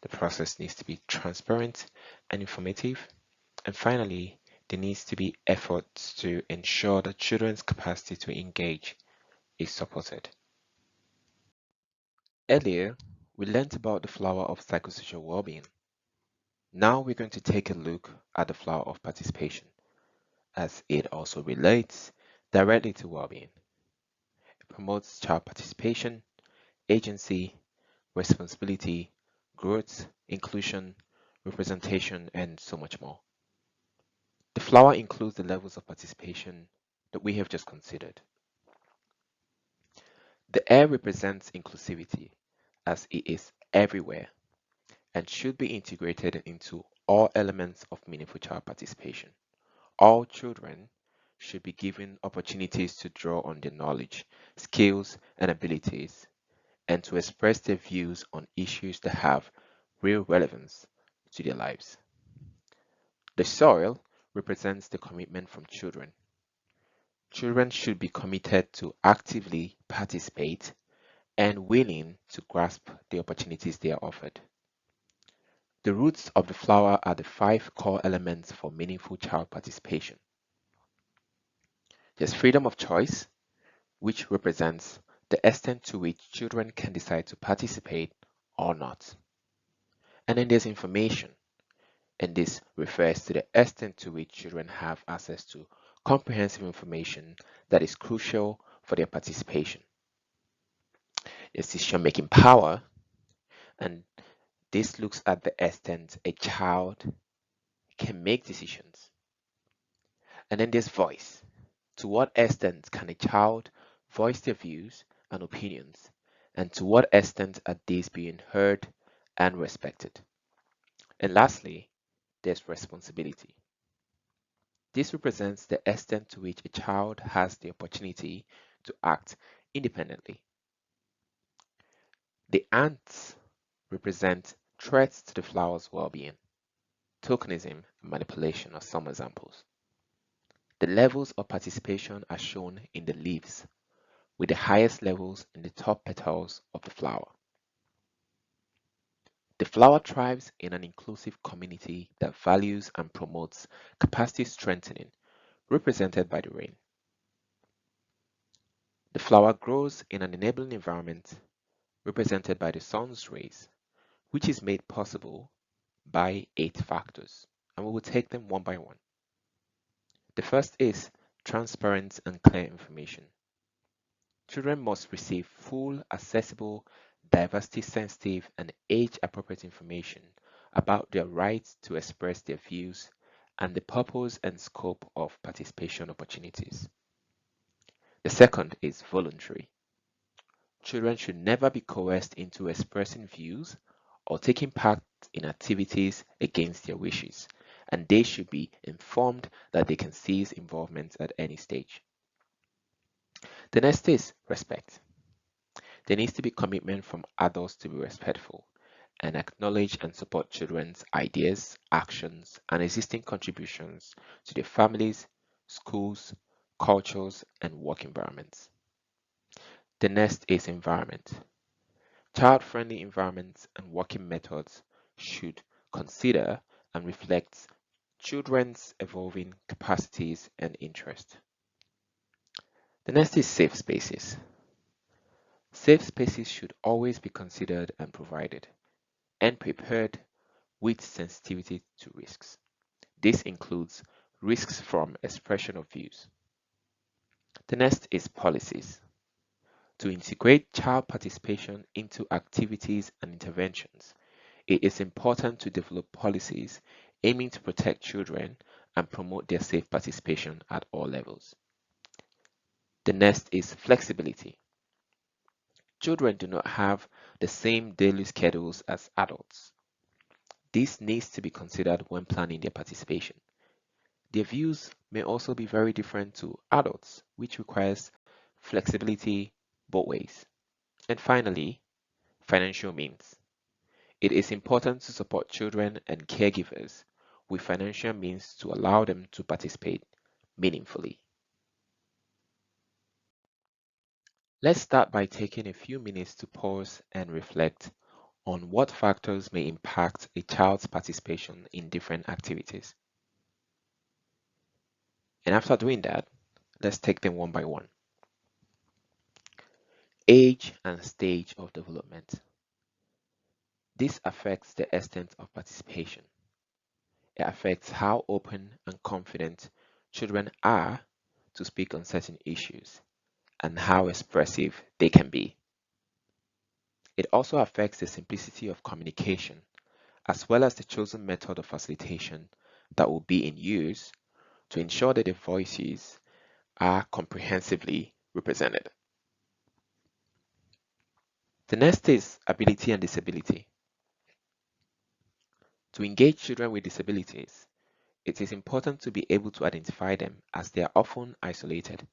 The process needs to be transparent and informative. And finally, there needs to be efforts to ensure that children's capacity to engage is supported. Earlier, we learned about the flower of psychosocial well-being. Now we're going to take a look at the flower of participation, as it also relates directly to well-being. It promotes child participation, agency, responsibility, growth, inclusion, representation, and so much more. The flower includes the levels of participation that we have just considered. The air represents inclusivity, as it is everywhere and should be integrated into all elements of meaningful child participation. All children should be given opportunities to draw on their knowledge, skills, and abilities, and to express their views on issues that have real relevance to their lives. The soil represents the commitment from children. Children should be committed to actively participate and willing to grasp the opportunities they are offered. The roots of the flower are the 5 core elements for meaningful child participation. There's freedom of choice, which represents the extent to which children can decide to participate or not. And then there's information, and this refers to the extent to which children have access to comprehensive information that is crucial for their participation. There's decision-making power, and this looks at the extent a child can make decisions. And then there's voice. To what extent can a child voice their views and opinions, and to what extent are these being heard and respected? And lastly, there's responsibility. This represents the extent to which a child has the opportunity to act independently. The ants represent threats to the flower's well-being. Tokenism and manipulation are some examples. The levels of participation are shown in the leaves, with the highest levels in the top petals of the flower. The flower thrives in an inclusive community that values and promotes capacity strengthening, represented by the rain. The flower grows in an enabling environment, represented by the sun's rays, which is made possible by 8 factors, and we will take them one by one. The first is transparent and clear information. Children must receive full, accessible, diversity-sensitive, and age-appropriate information about their rights to express their views and the purpose and scope of participation opportunities. The second is voluntary. Children should never be coerced into expressing views or taking part in activities against their wishes, and they should be informed that they can cease involvement at any stage. The next is respect. There needs to be commitment from adults to be respectful and acknowledge and support children's ideas, actions, and existing contributions to their families, schools, cultures, and work environments. The next is environment. Child-friendly environments and working methods should consider and reflect children's evolving capacities and interests. The next is safe spaces. Safe spaces should always be considered and provided, and prepared with sensitivity to risks. This includes risks from expression of views. The next is policies. To integrate child participation into activities and interventions, it is important to develop policies aiming to protect children and promote their safe participation at all levels. The next is flexibility. Children do not have the same daily schedules as adults. This needs to be considered when planning their participation. Their views may also be very different to adults, which requires flexibility both ways. And finally, financial means. It is important to support children and caregivers with financial means to allow them to participate meaningfully. Let's start by taking a few minutes to pause and reflect on what factors may impact a child's participation in different activities. And after doing that, let's take them one by one. Age and stage of development. This affects the extent of participation. It affects how open and confident children are to speak on certain issues and how expressive they can be. It also affects the simplicity of communication as well as the chosen method of facilitation that will be in use to ensure that the voices are comprehensively represented. The next is ability and disability. To engage children with disabilities, it is important to be able to identify them as they are often isolated.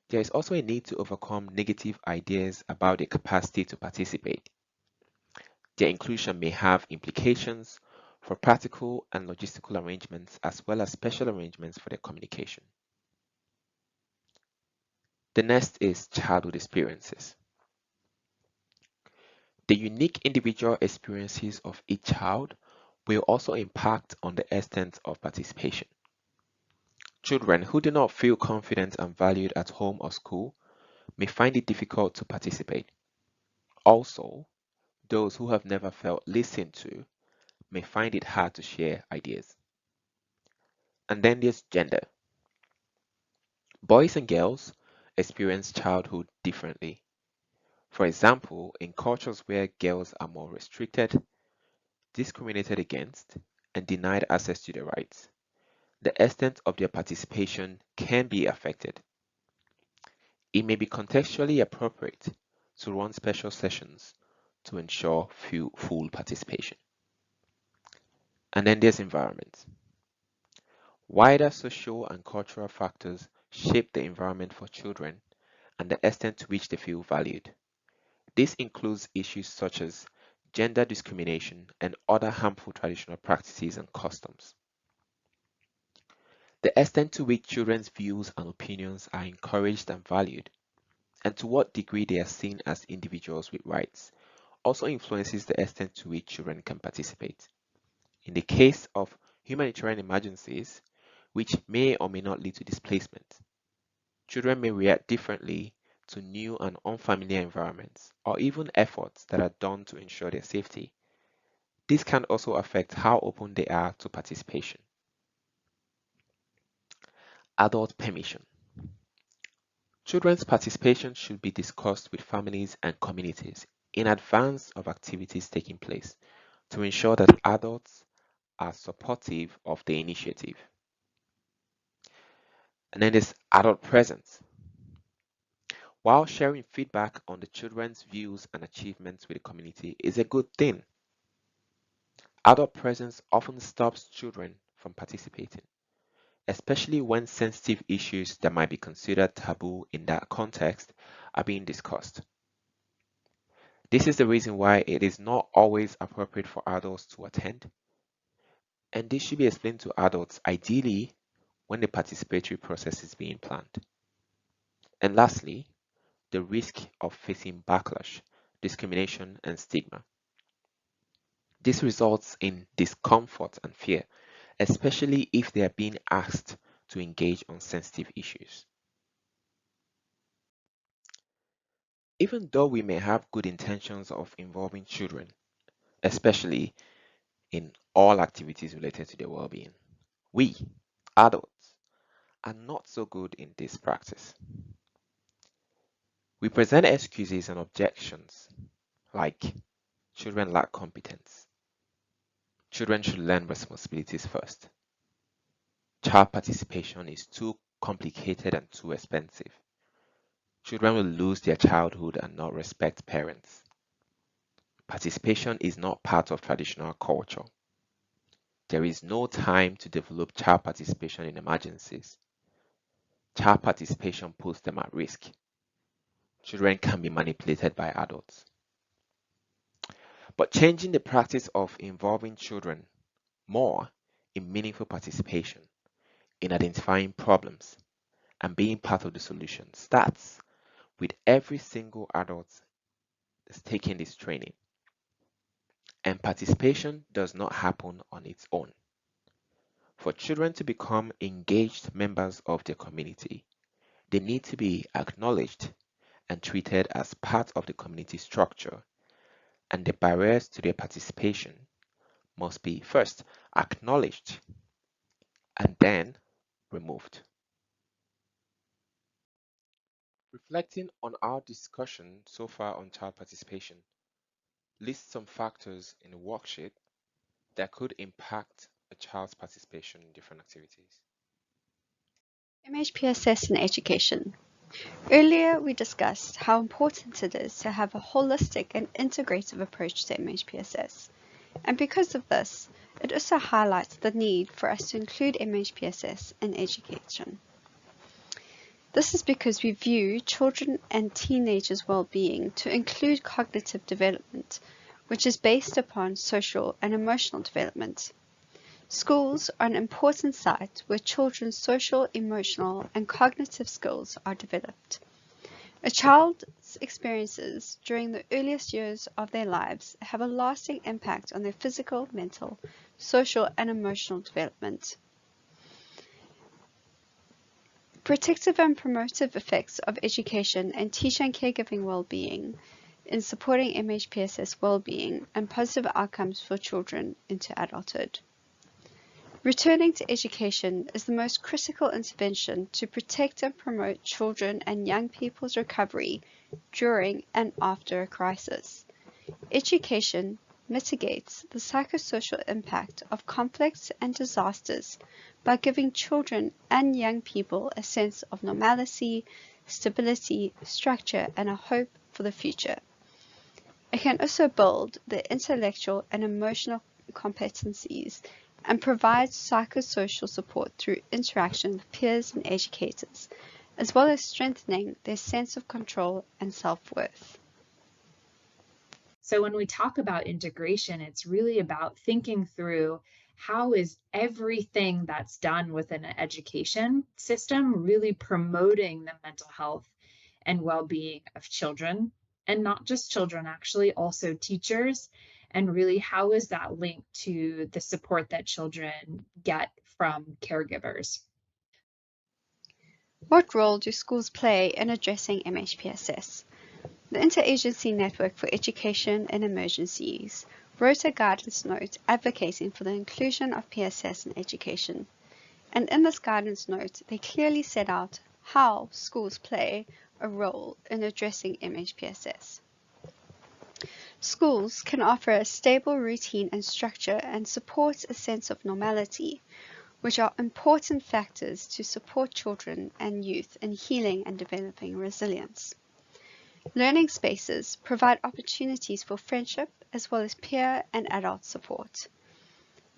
There is also a need to overcome negative ideas about their capacity to participate. Their inclusion may have implications for practical and logistical arrangements as well as special arrangements for their communication. The next is childhood experiences. The unique individual experiences of each child will also impact on the extent of participation. Children who do not feel confident and valued at home or school may find it difficult to participate. Also, those who have never felt listened to may find it hard to share ideas. And then there's gender. Boys and girls experience childhood differently. For example, in cultures where girls are more restricted, discriminated against, and denied access to their rights, the extent of their participation can be affected. It may be contextually appropriate to run special sessions to ensure full participation. And then there's environment. Wider social and cultural factors shape the environment for children and the extent to which they feel valued. This includes issues such as gender discrimination and other harmful traditional practices and customs. The extent to which children's views and opinions are encouraged and valued, and to what degree they are seen as individuals with rights, also influences the extent to which children can participate. In the case of humanitarian emergencies, which may or may not lead to displacement, children may react differently to new and unfamiliar environments, or even efforts that are done to ensure their safety. This can also affect how open they are to participation. Adult permission. Children's participation should be discussed with families and communities in advance of activities taking place to ensure that adults are supportive of the initiative. And then there's adult presence. While sharing feedback on the children's views and achievements with the community is a good thing, adult presence often stops children from participating, especially when sensitive issues that might be considered taboo in that context are being discussed. This is the reason why it is not always appropriate for adults to attend, and this should be explained to adults ideally when the participatory process is being planned. And lastly, the risk of facing backlash discrimination, and stigma. This results in discomfort and fear, especially if they are being asked to engage on sensitive issues. Even though we may have good intentions of involving children, especially in all activities related to their well-being, we, adults, are not so good in this practice. We present excuses and objections like children lack competence, children should learn responsibilities first, child participation is too complicated and too expensive, children will lose their childhood and not respect parents, participation is not part of traditional culture, there is no time to develop child participation in emergencies, child participation puts them at risk, children can be manipulated by adults. But changing the practice of involving children more in meaningful participation, in identifying problems, and being part of the solution starts with every single adult that's taking this training. And participation does not happen on its own. For children to become engaged members of their community, they need to be acknowledged and treated as part of the community structure, and the barriers to their participation must be first acknowledged and then removed. Reflecting on our discussion so far on child participation, list some factors in the worksheet that could impact a child's participation in different activities. MHPSS in education. Earlier, we discussed how important it is to have a holistic and integrative approach to MHPSS. And because of this, it also highlights the need for us to include MHPSS in education. This is because we view children and teenagers' well-being to include cognitive development, which is based upon social and emotional development. Schools are an important site where children's social, emotional, and cognitive skills are developed. A child's experiences during the earliest years of their lives have a lasting impact on their physical, mental, social, and emotional development. Protective and promotive effects of education and teacher and caregiving well-being in supporting MHPSS well-being and positive outcomes for children into adulthood. Returning to education is the most critical intervention to protect and promote children and young people's recovery during and after a crisis. Education mitigates the psychosocial impact of conflicts and disasters by giving children and young people a sense of normalcy, stability, structure, and a hope for the future. It can also build the intellectual and emotional competencies and provides psychosocial support through interaction with peers and educators, as well as strengthening their sense of control and self-worth. So when we talk about integration, it's really about thinking through how is everything that's done within an education system really promoting the mental health and well-being of children, and not just children, actually also teachers, and really how is that linked to the support that children get from caregivers. What role do schools play in addressing MHPSS? The Interagency Network for Education in Emergencies wrote a guidance note advocating for the inclusion of PSS in education. And in this guidance note, they clearly set out how schools play a role in addressing MHPSS. Schools can offer a stable routine and structure and support a sense of normality, which are important factors to support children and youth in healing and developing resilience. Learning spaces provide opportunities for friendship as well as peer and adult support.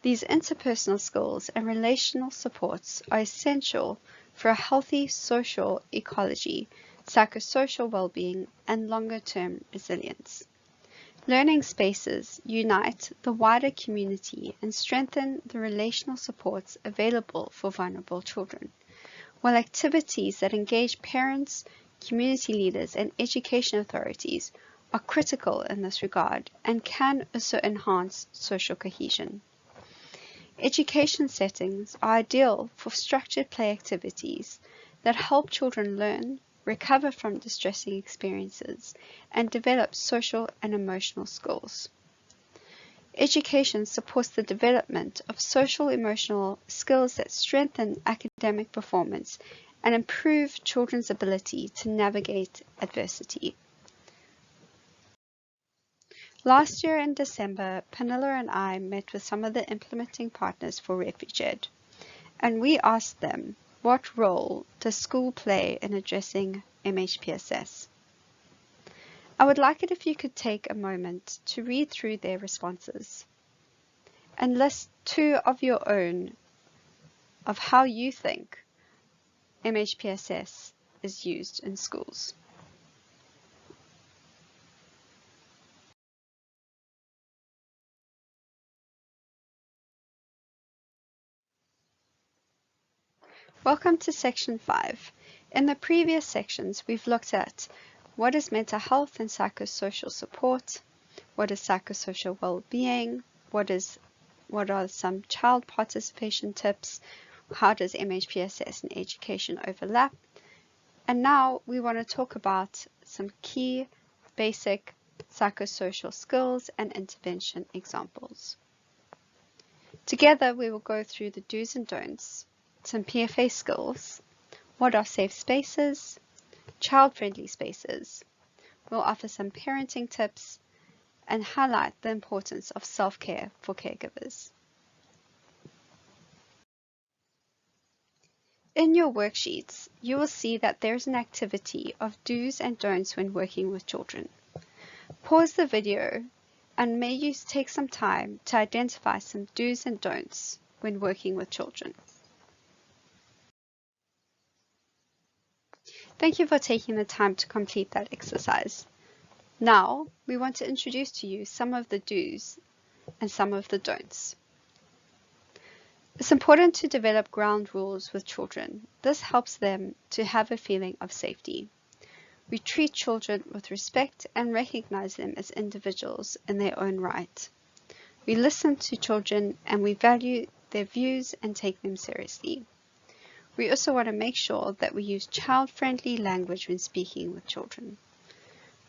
These interpersonal skills and relational supports are essential for a healthy social ecology, psychosocial well-being, and longer-term resilience. Learning spaces unite the wider community and strengthen the relational supports available for vulnerable children, while activities that engage parents, community leaders, and education authorities are critical in this regard and can also enhance social cohesion. Education settings are ideal for structured play activities that help children learn, recover from distressing experiences, and develop social and emotional skills. Education supports the development of social emotional skills that strengthen academic performance and improve children's ability to navigate adversity. Last year in December, Pernilla and I met with some of the implementing partners for Refuge-Ed, and we asked them, what role does school play in addressing MHPSS? I would like it if you could take a moment to read through their responses and list two of your own of how you think MHPSS is used in schools. Welcome to Section 5. In the previous sections, we've looked at what is mental health and psychosocial support, what is psychosocial well-being, what are some child participation tips, how does MHPSS and education overlap, and now we want to talk about some key basic psychosocial skills and intervention examples. Together we will go through the do's and don'ts, some PFA skills, what are safe spaces, child-friendly spaces. We'll offer some parenting tips and highlight the importance of self-care for caregivers. In your worksheets, you will see that there's an activity of do's and don'ts when working with children. Pause the video and may you take some time to identify some do's and don'ts when working with children. Thank you for taking the time to complete that exercise. Now, we want to introduce to you some of the do's and some of the don'ts. It's important to develop ground rules with children. This helps them to have a feeling of safety. We treat children with respect and recognize them as individuals in their own right. We listen to children and we value their views and take them seriously. We also want to make sure that we use child-friendly language when speaking with children.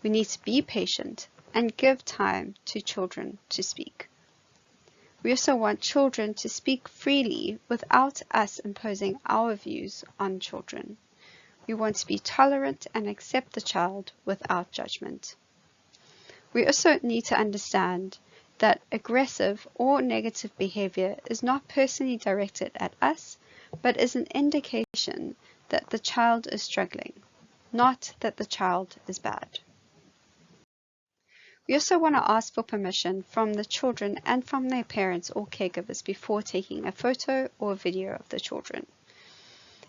We need to be patient and give time to children to speak. We also want children to speak freely without us imposing our views on children. We want to be tolerant and accept the child without judgment. We also need to understand that aggressive or negative behavior is not personally directed at us, but is an indication that the child is struggling, not that the child is bad. We also want to ask for permission from the children and from their parents or caregivers before taking a photo or video of the children.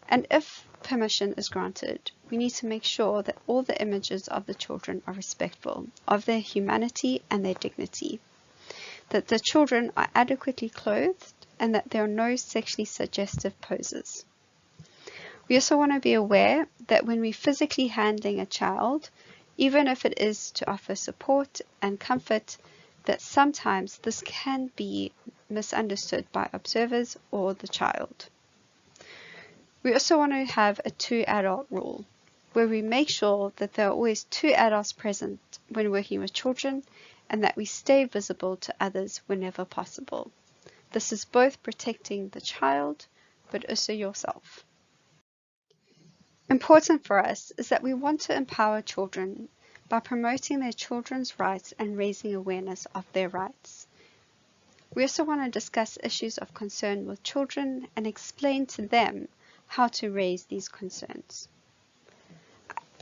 And if permission is granted, we need to make sure that all the images of the children are respectful of their humanity and their dignity, that the children are adequately clothed, and that there are no sexually suggestive poses. We also want to be aware that when we're physically handling a child, even if it is to offer support and comfort, that sometimes this can be misunderstood by observers or the child. We also want to have a 2-adult rule, where we make sure that there are always 2 adults present when working with children and that we stay visible to others whenever possible. This is both protecting the child, but also yourself. Important for us is that we want to empower children by promoting their children's rights and raising awareness of their rights. We also want to discuss issues of concern with children and explain to them how to raise these concerns.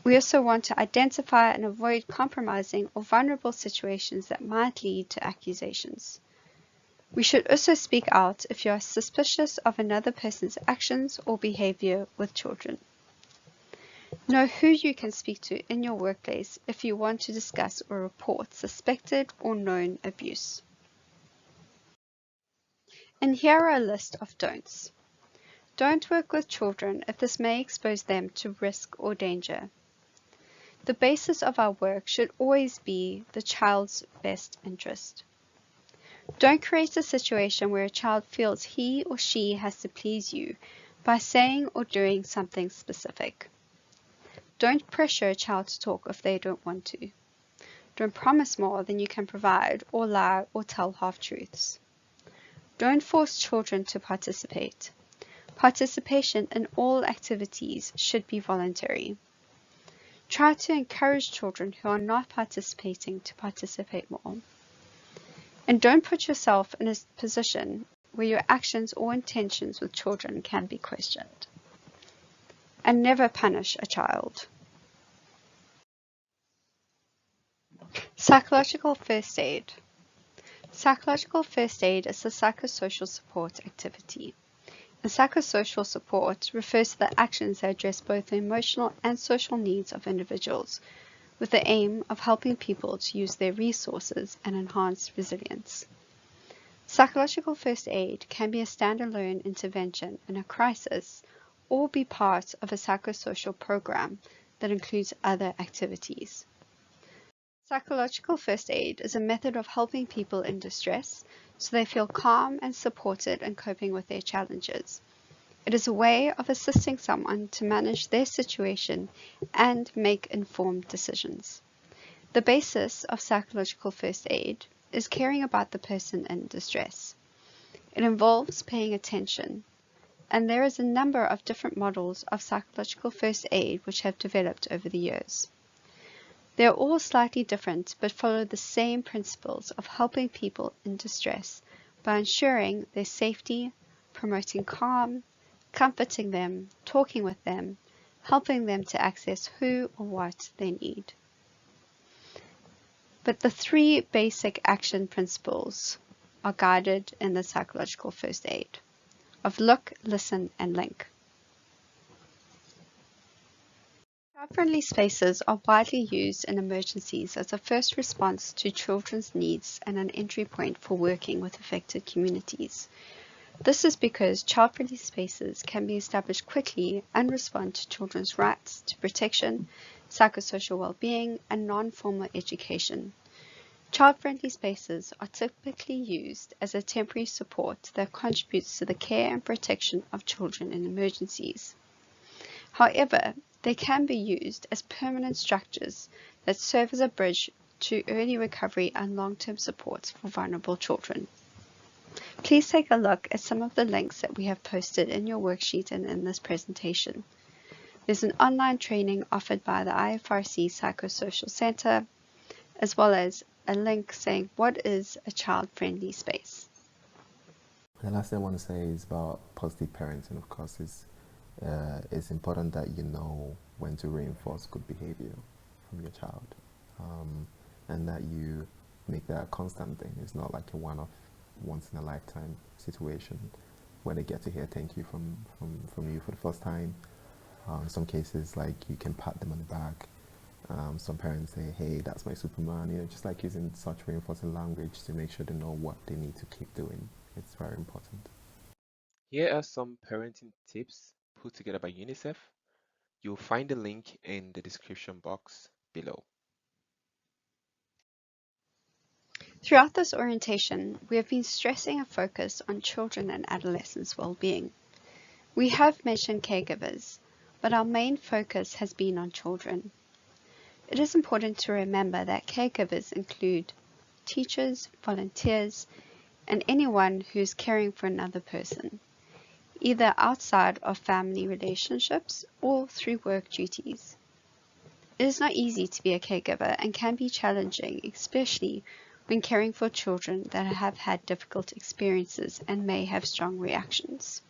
We also want to identify and avoid compromising or vulnerable situations that might lead to accusations. We should also speak out if you are suspicious of another person's actions or behavior with children. Know who you can speak to in your workplace if you want to discuss or report suspected or known abuse. And here are a list of don'ts. Don't work with children if this may expose them to risk or danger. The basis of our work should always be the child's best interest. Don't create a situation where a child feels he or she has to please you by saying or doing something specific. Don't pressure a child to talk if they don't want to. Don't promise more than you can provide, or lie or tell half-truths. Don't force children to participate. Participation in all activities should be voluntary. Try to encourage children who are not participating to participate more. And don't put yourself in a position where your actions or intentions with children can be questioned. And never punish a child. Psychological first aid. Psychological first aid is a psychosocial support activity. And psychosocial support refers to the actions that address both the emotional and social needs of individuals, with the aim of helping people to use their resources and enhance resilience. Psychological first aid can be a standalone intervention in a crisis or be part of a psychosocial program that includes other activities. Psychological first aid is a method of helping people in distress so they feel calm and supported in coping with their challenges. It is a way of assisting someone to manage their situation and make informed decisions. The basis of psychological first aid is caring about the person in distress. It involves paying attention, and there is a number of different models of psychological first aid which have developed over the years. They are all slightly different but follow the same principles of helping people in distress by ensuring their safety, promoting calm, comforting them, talking with them, helping them to access who or what they need. But the three basic action principles are guided in the psychological first aid of look, listen, and link. Child-friendly spaces are widely used in emergencies as a first response to children's needs and an entry point for working with affected communities. This is because child-friendly spaces can be established quickly and respond to children's rights to protection, psychosocial well-being, and non-formal education. Child-friendly spaces are typically used as a temporary support that contributes to the care and protection of children in emergencies. However, they can be used as permanent structures that serve as a bridge to early recovery and long-term supports for vulnerable children. Please take a look at some of the links that we have posted in your worksheet and in this presentation. There's an online training offered by the IFRC Psychosocial Center, as well as a link saying what is a child-friendly space. The last thing I want to say is about positive parenting. Of course, it's important that you know when to reinforce good behavior from your child, and that you make that a constant thing. It's not like a one-off, once-in-a-lifetime situation where they get to hear thank you from you for the first time. In some cases, like, you can pat them on the back. Some parents say, hey, that's my Superman, just like using such reinforcing language to make sure they know what they need to keep doing. It's very important. Here are some parenting tips put together by UNICEF. You'll find the link in the description box below. Throughout this orientation, we have been stressing a focus on children and adolescents' well-being. We have mentioned caregivers, but our main focus has been on children. It is important to remember that caregivers include teachers, volunteers, and anyone who is caring for another person, either outside of family relationships or through work duties. It is not easy to be a caregiver and can be challenging, especially when caring for children that have had difficult experiences and may have strong reactions.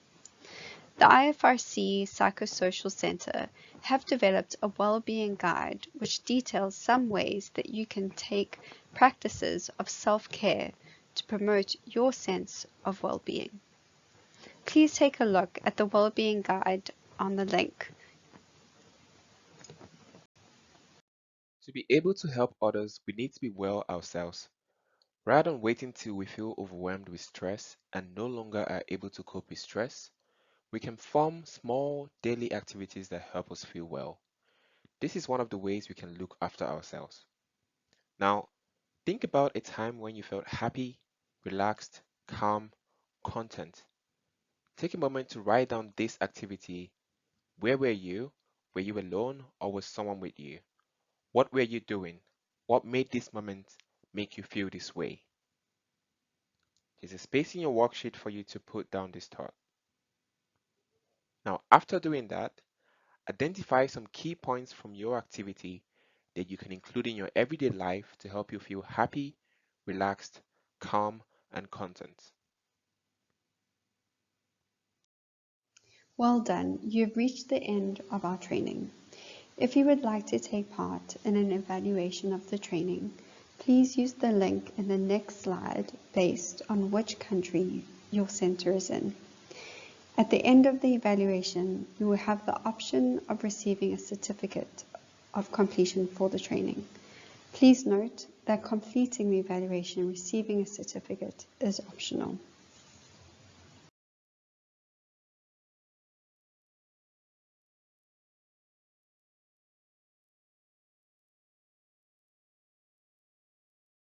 The IFRC Psychosocial Center have developed a well-being guide which details some ways that you can take practices of self-care to promote your sense of well-being. Please take a look at the well-being guide on the link. To be able to help others, we need to be well ourselves. Rather than waiting till we feel overwhelmed with stress and no longer are able to cope with stress, we can form small daily activities that help us feel well. This is one of the ways we can look after ourselves. Now, think about a time when you felt happy, relaxed, calm, content. Take a moment to write down this activity. Where were you? Were you alone or was someone with you? What were you doing? What made this moment make you feel this way? There's a space in your worksheet for you to put down this thought. Now, after doing that, identify some key points from your activity that you can include in your everyday life to help you feel happy, relaxed, calm, and content. Well done, you've reached the end of our training. If you would like to take part in an evaluation of the training, please use the link in the next slide based on which country your center is in. At the end of the evaluation, you will have the option of receiving a certificate of completion for the training. Please note that completing the evaluation and receiving a certificate is optional.